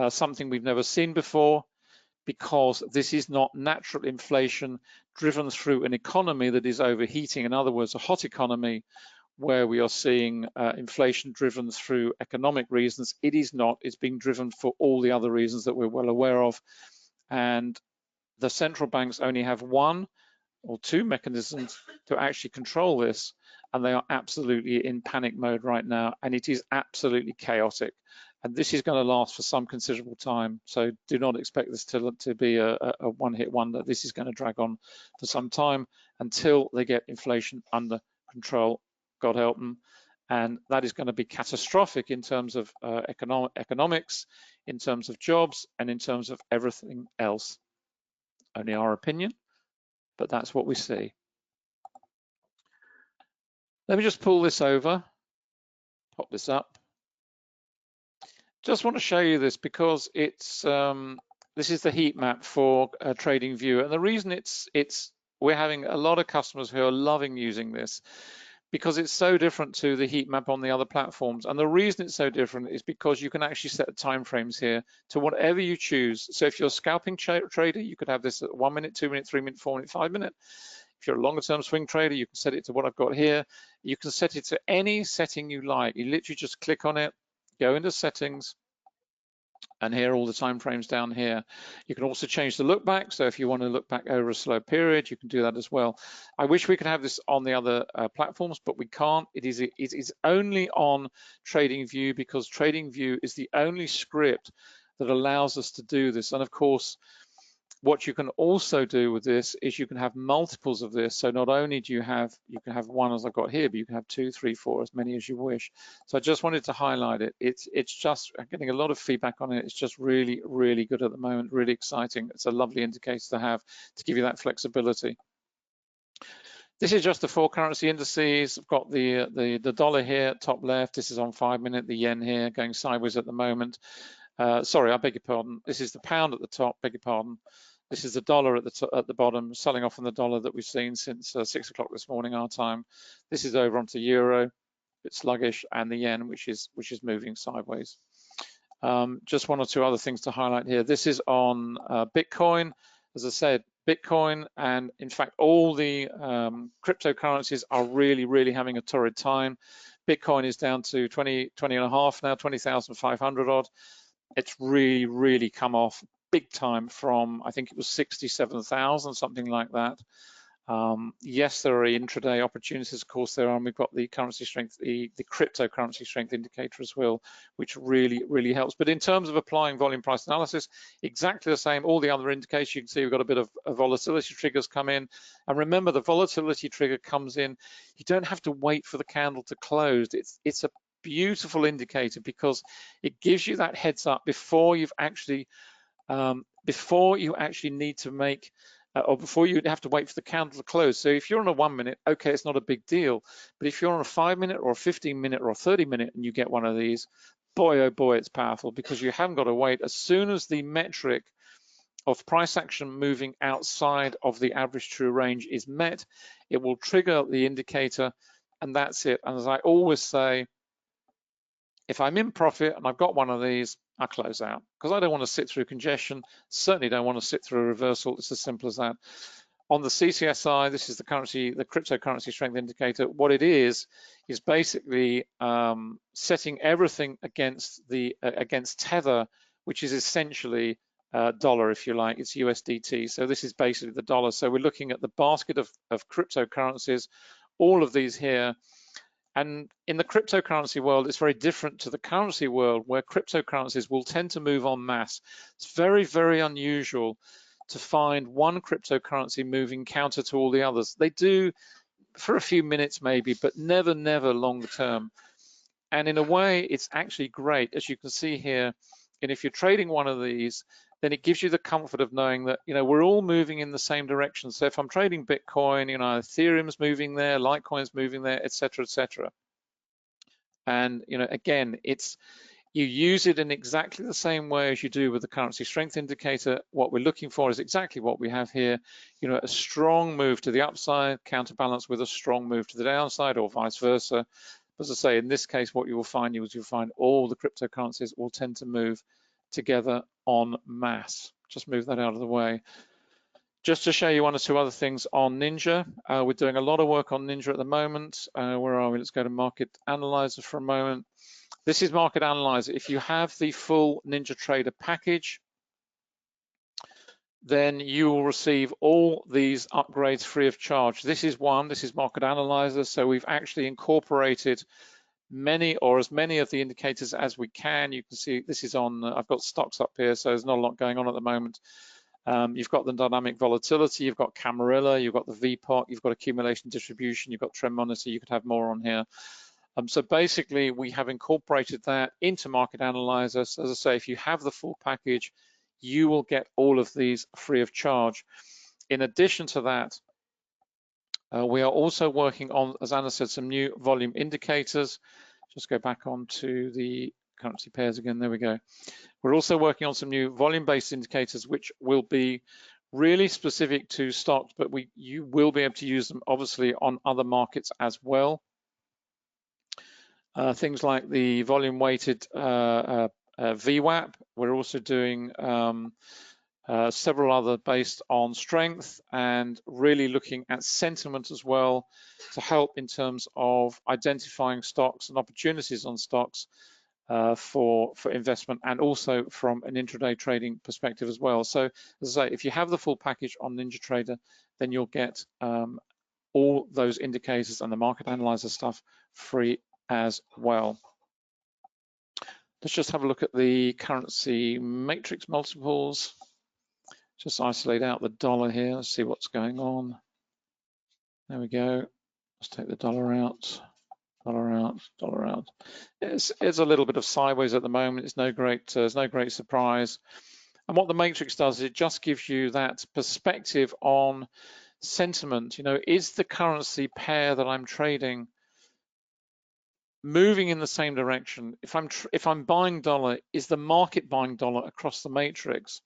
something we've never seen before, because this is not natural inflation driven through an economy that is overheating. In other words, a hot economy where we are seeing inflation driven through economic reasons. It is not. It's being driven for all the other reasons that we're well aware of. And the central banks only have 1 or 2 mechanisms to actually control this, and they are absolutely in panic mode right now, and it is absolutely chaotic. And this is going to last for some considerable time. So do not expect this to be a one-hit wonder. This is going to drag on for some time until they get inflation under control, God help them. And that is going to be catastrophic in terms of economics, in terms of jobs, and in terms of everything else. Only our opinion, but that's what we see. Let me just pull this over, pop this up. Just want to show you this because it's this is the heat map for TradingView, and the reason we're having a lot of customers who are loving using this because it's so different to the heat map on the other platforms. And the reason it's so different is because you can actually set the time frames here to whatever you choose. So if you're a scalping trader, you could have this at 1 minute, 2 minute, 3 minute, 4 minute, 5 minute. If you're a longer term swing trader, you can set it to what I've got here. You can set it to any setting you like. You literally just click on it, go into settings, and here are all the time frames down here. You can also change the look back. So if you want to look back over a slow period, you can do that as well. I wish we could have this on the other platforms, but we can't. It is only on TradingView because TradingView is the only script that allows us to do this. And of course, what you can also do with this is you can have multiples of this. So not only do you can have 1 as I've got here, but you can have 2, 3, 4, as many as you wish. So I just wanted to highlight it. It's just getting a lot of feedback on it. It's just really, really good at the moment, really exciting. It's a lovely indicator to have to give you that flexibility. This is just the 4 currency indices. I've got the dollar here, top left. This is on 5 minute, the yen here going sideways at the moment. Sorry, I beg your pardon. This is the pound at the top, beg your pardon. This is the dollar at the bottom, selling off on the dollar that we've seen since 6 o'clock this morning, our time. This is over onto euro, a bit sluggish, and the yen, which is moving sideways. Just 1 or 2 other things to highlight here. This is on Bitcoin. As I said, Bitcoin, and in fact, all the cryptocurrencies are really, really having a torrid time. Bitcoin is down to 20 and a half now, 20,500 odd. It's really, really come off big time from, I think it was 67,000, something like that. Yes, there are intraday opportunities, of course there are, and we've got the currency strength, the cryptocurrency strength indicator as well, which really, really helps. But in terms of applying volume price analysis, exactly the same. All the other indicators, you can see we've got a bit of volatility triggers come in. And remember, the volatility trigger comes in, you don't have to wait for the candle to close. It's a beautiful indicator because it gives you that heads up before you actually need to make or before you have to wait for the candle to close. So if you're on a 1 minute, okay, it's not a big deal. But if you're on a 5 minute or a 15 minute or a 30 minute and you get one of these, boy, oh boy, it's powerful because you haven't got to wait. As soon as the metric of price action moving outside of the average true range is met, it will trigger the indicator, and that's it. And as I always say, if I'm in profit and I've got one of these, I close out because I don't want to sit through congestion. Certainly don't want to sit through a reversal. It's as simple as that. On the CCSI, this is the cryptocurrency strength indicator. What it is basically setting everything against Tether, which is essentially dollar, if you like. It's USDT. So this is basically the dollar. So we're looking at the basket of cryptocurrencies, all of these here. And in the cryptocurrency world, it's very different to the currency world, where cryptocurrencies will tend to move en masse. It's very, very unusual to find one cryptocurrency moving counter to all the others. They do for a few minutes maybe, but never, never long term. And in a way, it's actually great, as you can see here. And if you're trading one of these, then it gives you the comfort of knowing that, you know, we're all moving in the same direction. So if I'm trading Bitcoin, you know, Ethereum's moving there, Litecoin's moving there, et cetera, et cetera. And, you know, again, you use it in exactly the same way as you do with the currency strength indicator. What we're looking for is exactly what we have here, you know, a strong move to the upside, counterbalanced with a strong move to the downside, or vice versa. As I say, in this case, what you will find is you'll find all the cryptocurrencies will tend to move together en masse. Just move that out of the way. Just to show you one or two other things on Ninja. We're doing a lot of work on Ninja at the moment. Where are we? Let's go to Market Analyzer for a moment. This is Market Analyzer. If you have the full NinjaTrader package, then you will receive all these upgrades free of charge. This is one, this is Market Analyzer. So we've actually incorporated many, or as many of the indicators as we can. You can see this is on, I've got stocks up here, so there's not a lot going on at the moment. You've got the dynamic volatility, you've got Camarilla, you've got the VPOC, you've got accumulation distribution, you've got trend monitor, you could have more on here. So basically, we have incorporated that into Market Analyzer. So as I say, if you have the full package, you will get all of these free of charge. In addition to that, we are also working on, as Anna said, some new volume indicators. Just go back onto the currency pairs again. There we go. We're also working on some new volume-based indicators, which will be really specific to stocks, but you will be able to use them obviously on other markets as well. Things like the volume-weighted VWAP. We're also doing several other based on strength, and really looking at sentiment as well to help in terms of identifying stocks and opportunities on stocks for investment, and also from an intraday trading perspective as well. So as I say, if you have the full package on NinjaTrader, then you'll get all those indicators and the Market Analyzer stuff free as well. Let's just have a look at the currency matrix multiples. Just isolate out the dollar here. Let's see what's going on. There we go. Let's take the dollar out. Dollar out, dollar out. It's a little bit of sideways at the moment. It's no great surprise. And what the matrix does is it just gives you that perspective on sentiment. You know, is the currency pair that I'm trading moving in the same direction? If I'm buying dollar, is the market buying dollar across the matrix?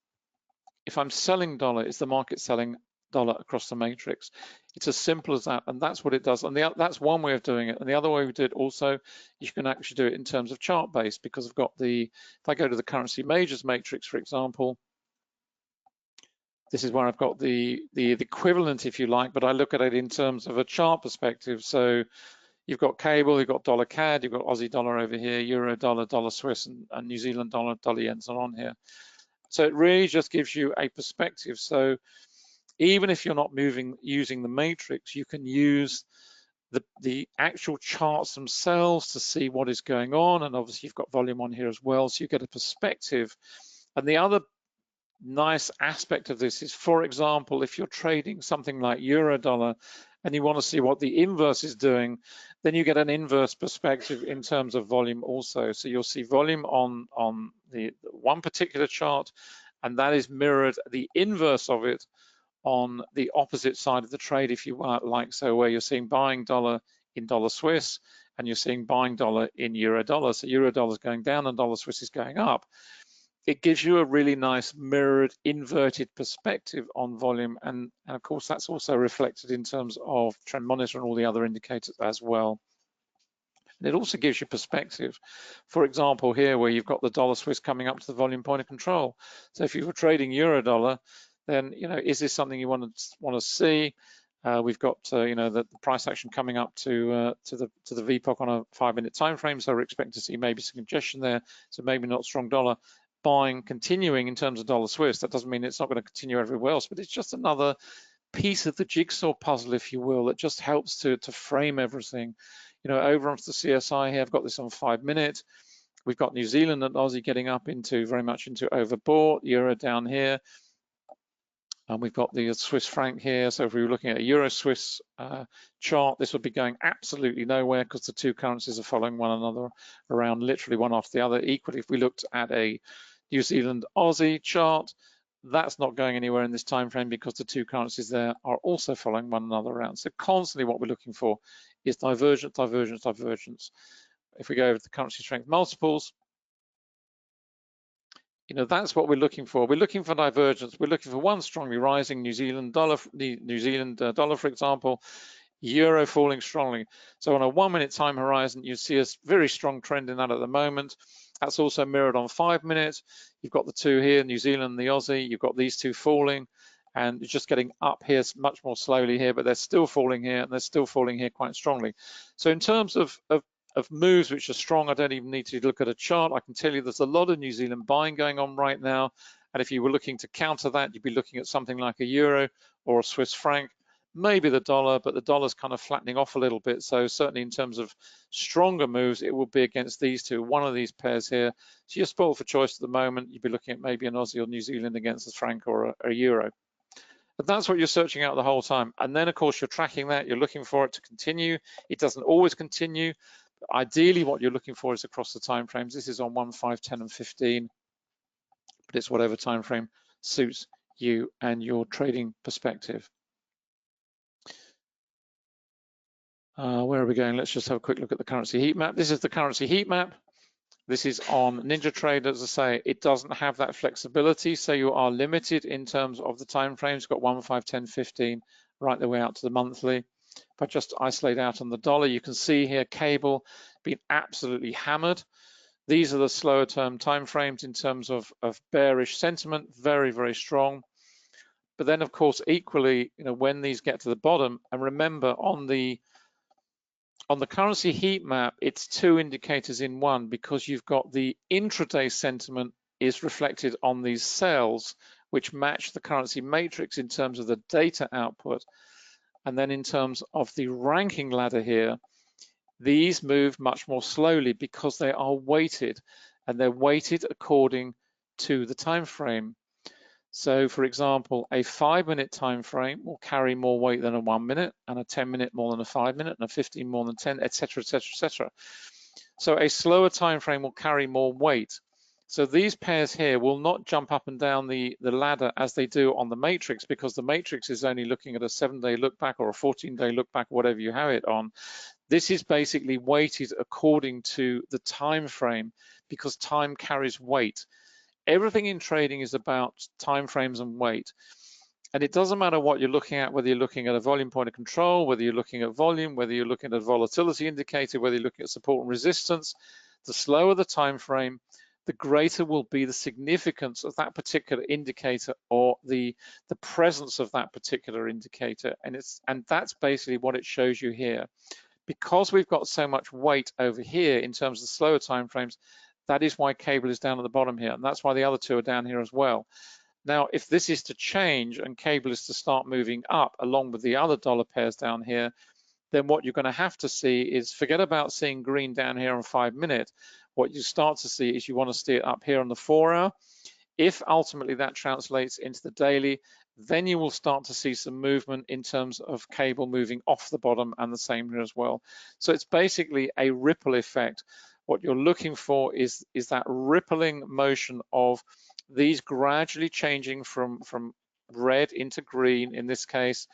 If I'm selling dollar, is the market selling dollar across the matrix? It's as simple as that, and that's what it does. And that's one way of doing it. And the other way we do it also, you can actually do it in terms of chart based, because I've got if I go to the currency majors matrix, for example, this is where I've got the equivalent, if you like, but I look at it in terms of a chart perspective. So you've got cable, you've got dollar CAD, you've got Aussie dollar over here, euro dollar, dollar Swiss, and New Zealand dollar, dollar yens are on here. So it really just gives you a perspective. So even if you're not using the matrix, you can use the actual charts themselves to see what is going on. And obviously you've got volume on here as well, so you get a perspective. And the other nice aspect of this is, for example, if you're trading something like euro dollar and you want to see what the inverse is doing, then you get an inverse perspective in terms of volume also. So you'll see volume on the one particular chart, and that is mirrored the inverse of it on the opposite side of the trade, if you like, so where you're seeing buying dollar in dollar Swiss and you're seeing buying dollar in euro dollar. So euro dollar is going down and dollar Swiss is going up. It gives you a really nice mirrored inverted perspective on volume, and of course that's also reflected in terms of trend monitor and all the other indicators as well. And it also gives you perspective. For example, here where you've got the dollar Swiss coming up to the volume point of control. So if you were trading euro dollar, then is this something you want to see? We've got the price action coming up to the VPOC on a 5-minute time frame, so we're expecting to see maybe some congestion there, so maybe not strong dollar. buying continuing in terms of dollar Swiss. That doesn't mean it's not going to continue everywhere else, but it's just another piece of the jigsaw puzzle, if you will, that just helps to frame everything. You know, over onto the CSI here, I've got this on 5 minute. We've got New Zealand and Aussie getting up into very much into overbought, Euro down here. And we've got the Swiss franc here. So if we were looking at a Euro Swiss chart, this would be going absolutely nowhere because the two currencies are following one another around literally one after the other. Equally, if we looked at a New Zealand Aussie chart, that's not going anywhere in this time frame because the two currencies there are also following one another around. So constantly what we're looking for is divergence, divergence, divergence. If we go over to the currency strength multiples, you know, that's what we're looking for. We're looking for divergence. We're looking for one strongly rising New Zealand dollar, the New Zealand dollar, for example, Euro falling strongly. So on a 1 minute time horizon, you see a very strong trend in that at the moment. That's also mirrored on 5 minutes. You've got the two here, New Zealand and the Aussie. You've got these two falling, and it's just getting up here much more slowly here, but they're still falling here, and they're still falling here quite strongly. So in terms of moves which are strong, I don't even need to look at a chart. I can tell you there's a lot of New Zealand buying going on right now. And if you were looking to counter that, you'd be looking at something like a euro or a Swiss franc, maybe the dollar, but the dollar's kind of flattening off a little bit. So certainly in terms of stronger moves, it will be against these two, one of these pairs here. So you're spoiled for choice at the moment. You'd be looking at maybe an Aussie or New Zealand against a franc or a euro. But that's what you're searching out the whole time. And then of course you're tracking that, you're looking for it to continue. It doesn't always continue. Ideally, what you're looking for is across the time frames. This is on 1, 5, 10, and 15, but it's whatever time frame suits you and your trading perspective. Where are we going? Let's just have a quick look at the currency heat map. This is the currency heat map. This is on NinjaTrader. As I say, it doesn't have that flexibility, so you are limited in terms of the time frames. You've got 1, 5, 10, 15, right the way out to the monthly. If I just isolate out on the dollar, you can see here cable being absolutely hammered. These are the slower term time frames in terms of bearish sentiment, very, very strong. But then, of course, equally, you know, when these get to the bottom, and remember on the currency heat map, it's two indicators in one because you've got the intraday sentiment is reflected on these cells, which match the currency matrix in terms of the data output. And then in terms of the ranking ladder here, these move much more slowly because they are weighted, and they're weighted according to the time frame. So for example, a 5 minute time frame will carry more weight than a 1 minute, and a 10 minute more than a 5 minute, and a 15 more than 10, etc., etc., etc. So a slower time frame will carry more weight. So these pairs here will not jump up and down the ladder as they do on the matrix, because the matrix is only looking at a 7-day look back or a 14-day look back, whatever you have it on. This is basically weighted according to the time frame because time carries weight. Everything in trading is about time frames and weight. And it doesn't matter what you're looking at, whether you're looking at a volume point of control, whether you're looking at volume, whether you're looking at a volatility indicator, whether you're looking at support and resistance. The slower the time frame, the greater will be the significance of that particular indicator or the presence of that particular indicator. And that's basically what it shows you here. Because we've got so much weight over here in terms of the slower time frames, that is why cable is down at the bottom here, and that's why the other two are down here as well. Now, if this is to change and cable is to start moving up along with the other dollar pairs down here, then what you're going to have to see is, forget about seeing green down here on 5 minute. What you start to see is you want to see it up here on the 4 hour. If ultimately that translates into the daily, then you will start to see some movement in terms of cable moving off the bottom, and the same here as well. So it's basically a ripple effect. What you're looking for is that rippling motion of these gradually changing from red into green in this case,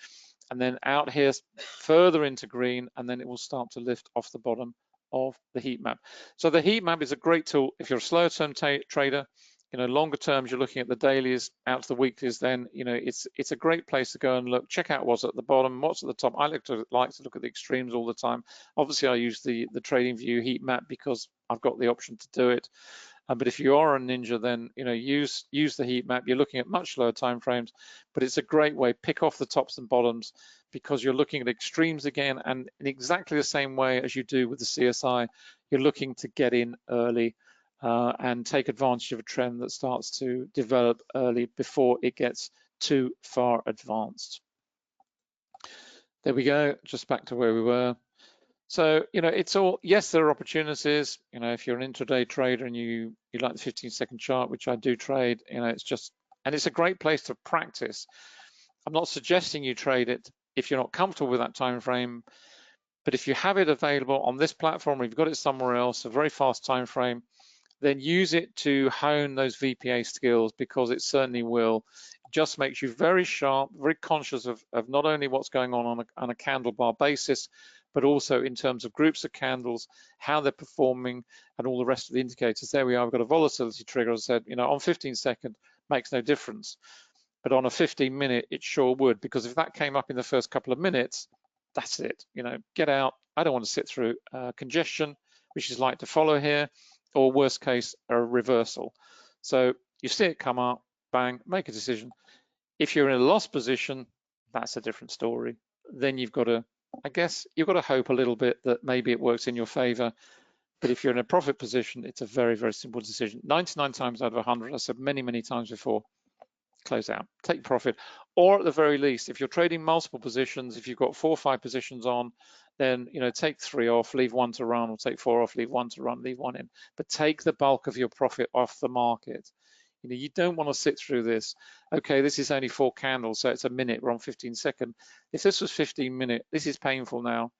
and then out here further into green, and then it will start to lift off the bottom of the heat map. So the heat map is a great tool if you're a slower term trader. You know, longer terms, you're looking at the dailies out to the weeklies, then, you know, it's a great place to go and look, check out what's at the bottom, what's at the top. I like to look at the extremes all the time. Obviously, I use the TradingView heat map because I've got the option to do it. But if you are a ninja, then, you know, use the heat map. You're looking at much lower time frames, but it's a great way. Pick off the tops and bottoms because you're looking at extremes again, and in exactly the same way as you do with the CSI, you're looking to get in early. and take advantage of a trend that starts to develop early before it gets too far advanced. There we go, just back to where we were. So, it's all, yes, there are opportunities. If you're an intraday trader and you like the 15-second chart, which I do trade, it's just, and it's a great place to practice. I'm not suggesting you trade it if you're not comfortable with that time frame, but if you have it available on this platform, or you've got it somewhere else, a very fast time frame, then use it to hone those VPA skills, because it certainly will. It just makes you very sharp, very conscious of not only what's going on a candle bar basis, but also in terms of groups of candles, how they're performing, and all the rest of the indicators. There we are, we've got a volatility trigger. As I said, on 15-second makes no difference, but on a 15-minute, it sure would, because if that came up in the first couple of minutes, that's it. Get out. I don't want to sit through congestion, which is like to follow here, or worst case, a reversal. So you see it come up, bang, make a decision. If you're in a loss position, that's a different story. Then you've got to, I guess, you've got to hope a little bit that maybe it works in your favor. But if you're in a profit position, it's a very, very simple decision. 99 times out of 100, I said many, many times before, close out, take profit. Or at the very least, if you're trading multiple positions, if you've got 4 or 5 positions on, then take 3 off, leave 1 to run, or take 4 off, leave 1 to run, leave 1 in. But take the bulk of your profit off the market. You don't want to sit through this. Okay, this is only 4 candles, so it's a minute. We're on 15-second. If this was 15-minute, this is painful now.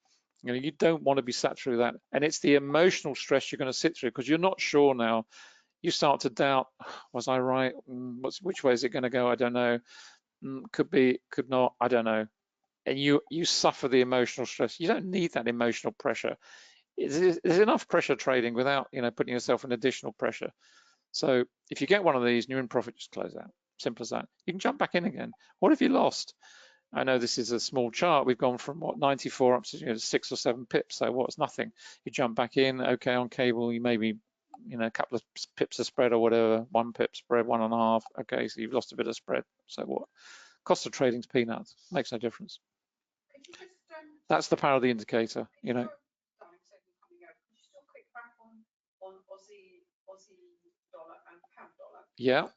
You don't want to be sat through that. And it's the emotional stress you're going to sit through, because you're not sure now. You start to doubt, was I right? Which way is it going to go? I don't know. Could be, could not, I don't know. And you suffer the emotional stress. You don't need that emotional pressure. There's enough pressure trading without putting yourself in additional pressure. So if you get one of these and you're in profit, just close out. Simple as that. You can jump back in again. What have you lost? I know this is a small chart. We've gone from 94 up to 6 or 7 pips. So what's nothing? You jump back in. Okay, on cable, you maybe a couple of pips of spread or whatever. 1 pip spread, 1.5. Okay, so you've lost a bit of spread. So what? Cost of trading's peanuts. Makes no difference. That's the power of the indicator. Yeah.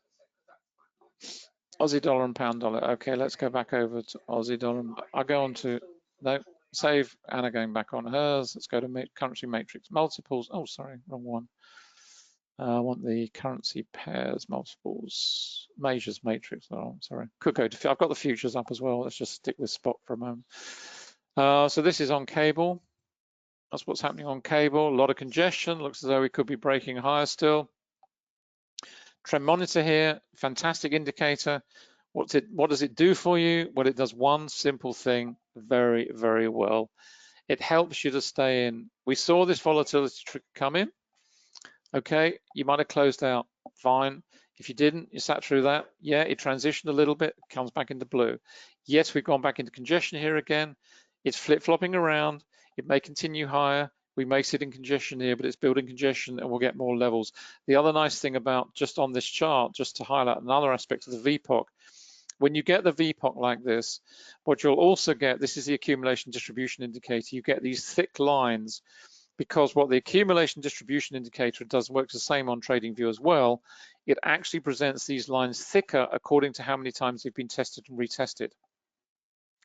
Aussie dollar and pound dollar. Okay, let's go back over to Aussie dollar. I'll go on to, no, save Anna going back on hers. Let's go to currency matrix multiples. Oh, sorry, wrong one. I want the currency pairs multiples measures matrix. Oh, sorry. Could go to, I've got the futures up as well. Let's just stick with spot for a moment. So this is on cable. That's what's happening on cable. A lot of congestion. Looks as though we could be breaking higher still. Trend monitor here, fantastic indicator. What does it do for you? Well, it does one simple thing very, very well. It helps you to stay in. We saw this volatility trick come in. Okay, you might have closed out, fine. If you didn't, you sat through that. Yeah, it transitioned a little bit, comes back into blue. Yes, we've gone back into congestion here again. It's flip-flopping around. It may continue higher. We may sit in congestion here, but it's building congestion and we'll get more levels. The other nice thing about just on this chart, just to highlight another aspect of the VPOC, when you get the VPOC like this, what you'll also get, this is the accumulation distribution indicator, you get these thick lines, because what the accumulation distribution indicator does works the same on TradingView as well. It actually presents these lines thicker according to how many times they've been tested and retested.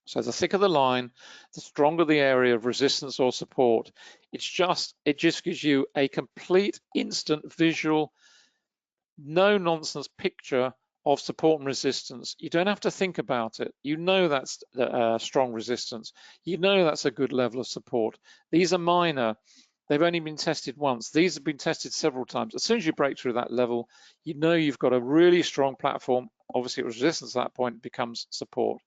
So the thicker the line, the stronger the area of resistance or support. It just gives you a complete instant visual, no nonsense picture of support and resistance. You don't have to think about it. You know that's strong resistance. You know that's a good level of support. These are minor. They've only been tested once. These have been tested several times. As soon as you break through that level, you know you've got a really strong platform. Obviously, resistance at that point becomes support.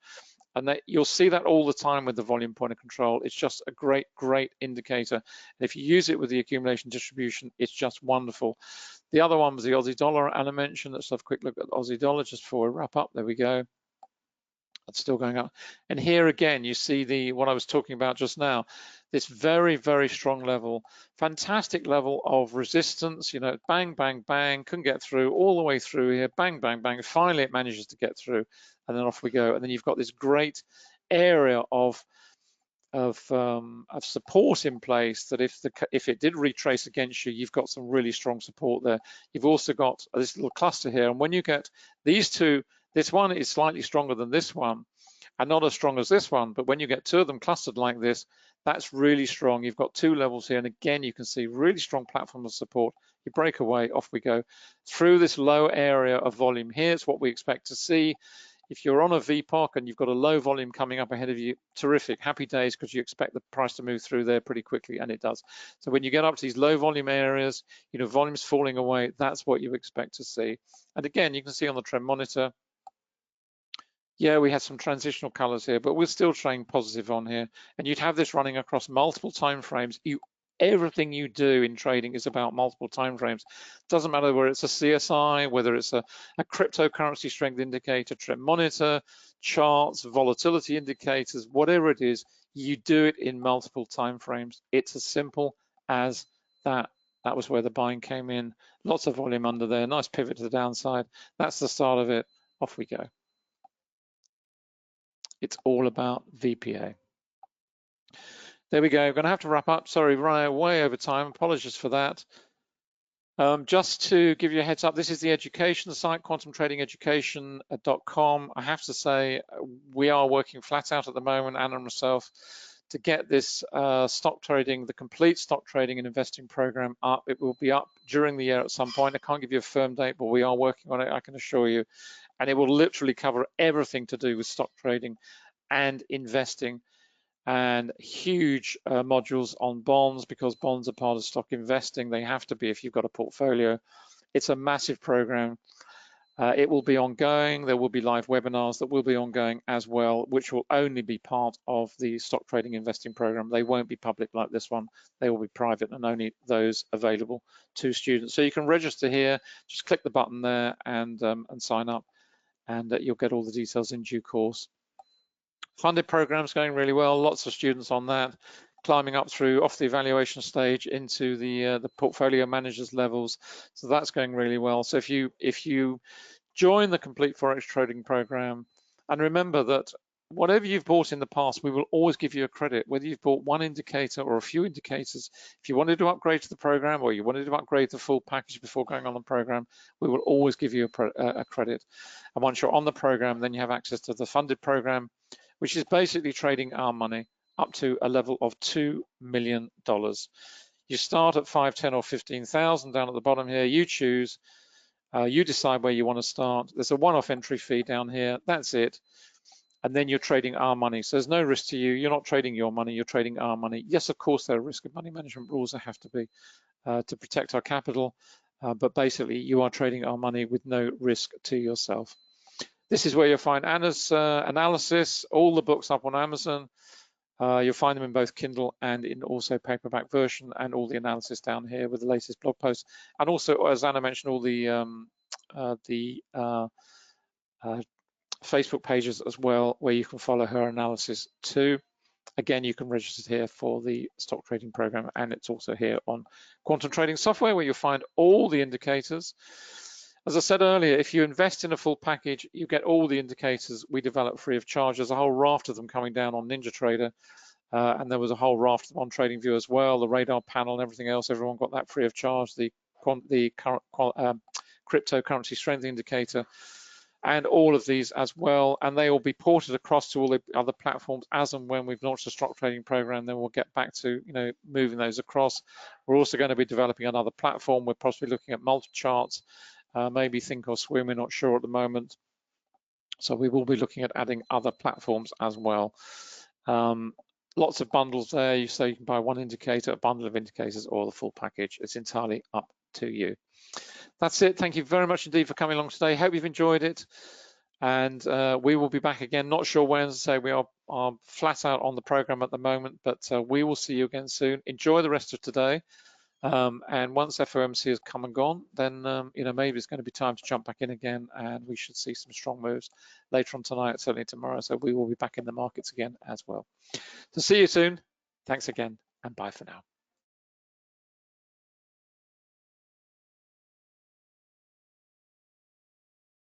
And you'll see that all the time with the volume point of control. It's just a great, great indicator. And if you use it with the accumulation distribution, it's just wonderful. The other one was the Aussie dollar, Anna mentioned. Let's have a quick look at Aussie dollar just before we wrap up. There we go. It's still going up. And here again, you see what I was talking about just now, this very, very strong level, fantastic level of resistance, bang, bang, bang, couldn't get through, all the way through here, bang, bang, bang. Finally, it manages to get through, and then off we go. And then you've got this great area of support in place that if it did retrace against you, you've got some really strong support there. You've also got this little cluster here, and when you get these two, this one is slightly stronger than this one and not as strong as this one, but when you get two of them clustered like this, that's really strong. You've got two levels here, and again, you can see really strong platform of support. You break away, off we go. Through this low area of volume here, it's what we expect to see. If you're on a VPOC and you've got a low volume coming up ahead of you, terrific, happy days, because you expect the price to move through there pretty quickly, and it does. So when you get up to these low volume areas, volume's falling away, that's what you expect to see. And again, you can see on the trend monitor, yeah, we had some transitional colors here, but we're still trading positive on here. And you'd have this running across multiple time frames. Everything you do in trading is about multiple time frames. Doesn't matter whether it's a CSI, whether it's a cryptocurrency strength indicator, trend monitor, charts, volatility indicators, whatever it is, you do it in multiple time frames. It's as simple as that. That was where the buying came in. Lots of volume under there, nice pivot to the downside. That's the start of it. Off we go. It's all about VPA. There we go. I'm going to have to wrap up. Sorry, running way over time. Apologies for that. Just to give you a heads up, this is the education site, quantumtradingeducation.com. I have to say, we are working flat out at the moment, Anna and myself, to get this stock trading, the complete stock trading and investing program up. It will be up during the year at some point. I can't give you a firm date, but we are working on it, I can assure you. And it will literally cover everything to do with stock trading and investing, and huge modules on bonds, because bonds are part of stock investing. They have to be if you've got a portfolio. It's a massive program. It will be ongoing. There will be live webinars that will be ongoing as well, which will only be part of the stock trading investing program. They won't be public like this one. They will be private and only those available to students. So you can register here. Just click the button there and sign up, and you'll get all the details in due course. Funded programs going really well. Lots of students on that, climbing up through off the evaluation stage into the portfolio managers levels. So that's going really well. So if you join the complete forex trading program, and remember that whatever you've bought in the past, we will always give you a credit, whether you've bought one indicator or a few indicators. If you wanted to upgrade to the program, or you wanted to upgrade the full package before going on the program, we will always give you a credit. And once you're on the program, then you have access to the funded program, which is basically trading our money up to a level of $2 million. You start at 5, 10, or 15,000 down at the bottom here. You choose, you decide where you want to start. There's a one-off entry fee down here. That's it. And then you're trading our money. So there's no risk to you. You're not trading your money, you're trading our money. Yes, of course, there are risk of money management rules that have to be to protect our capital, but basically you are trading our money with no risk to yourself. This is where you'll find Anna's analysis, all the books up on Amazon. You'll find them in both Kindle and in also paperback version, and all the analysis down here with the latest blog posts. And also, as Anna mentioned, all the Facebook pages as well, where you can follow her analysis too. Again, you can register here for the stock trading program, and it's also here on Quantum Trading Software, where you'll find all the indicators. As I said earlier, if you invest in a full package, you get all the indicators we develop free of charge. There's a whole raft of them coming down on NinjaTrader, and there was a whole raft of them on TradingView as well, the radar panel and everything else. Everyone got that free of charge, the cryptocurrency strength indicator, and all of these as well. And they will be ported across to all the other platforms as and when we've launched the stock trading program. Then we'll get back to moving those across. We're also going to be developing another platform. We're possibly looking at multi-charts, maybe Think or Swim, we're not sure at the moment. So we will be looking at adding other platforms as well. Lots of bundles there. You say you can buy one indicator, a bundle of indicators, or the full package. It's entirely up to you. That's it. Thank you very much indeed for coming along today. Hope you've enjoyed it. And we will be back again. Not sure when. As I say, we are flat out on the program at the moment, but we will see you again soon. Enjoy the rest of today. And once FOMC has come and gone, then maybe it's going to be time to jump back in again, and we should see some strong moves later on tonight, certainly tomorrow. So we will be back in the markets again as well. So see you soon. Thanks again, and bye for now.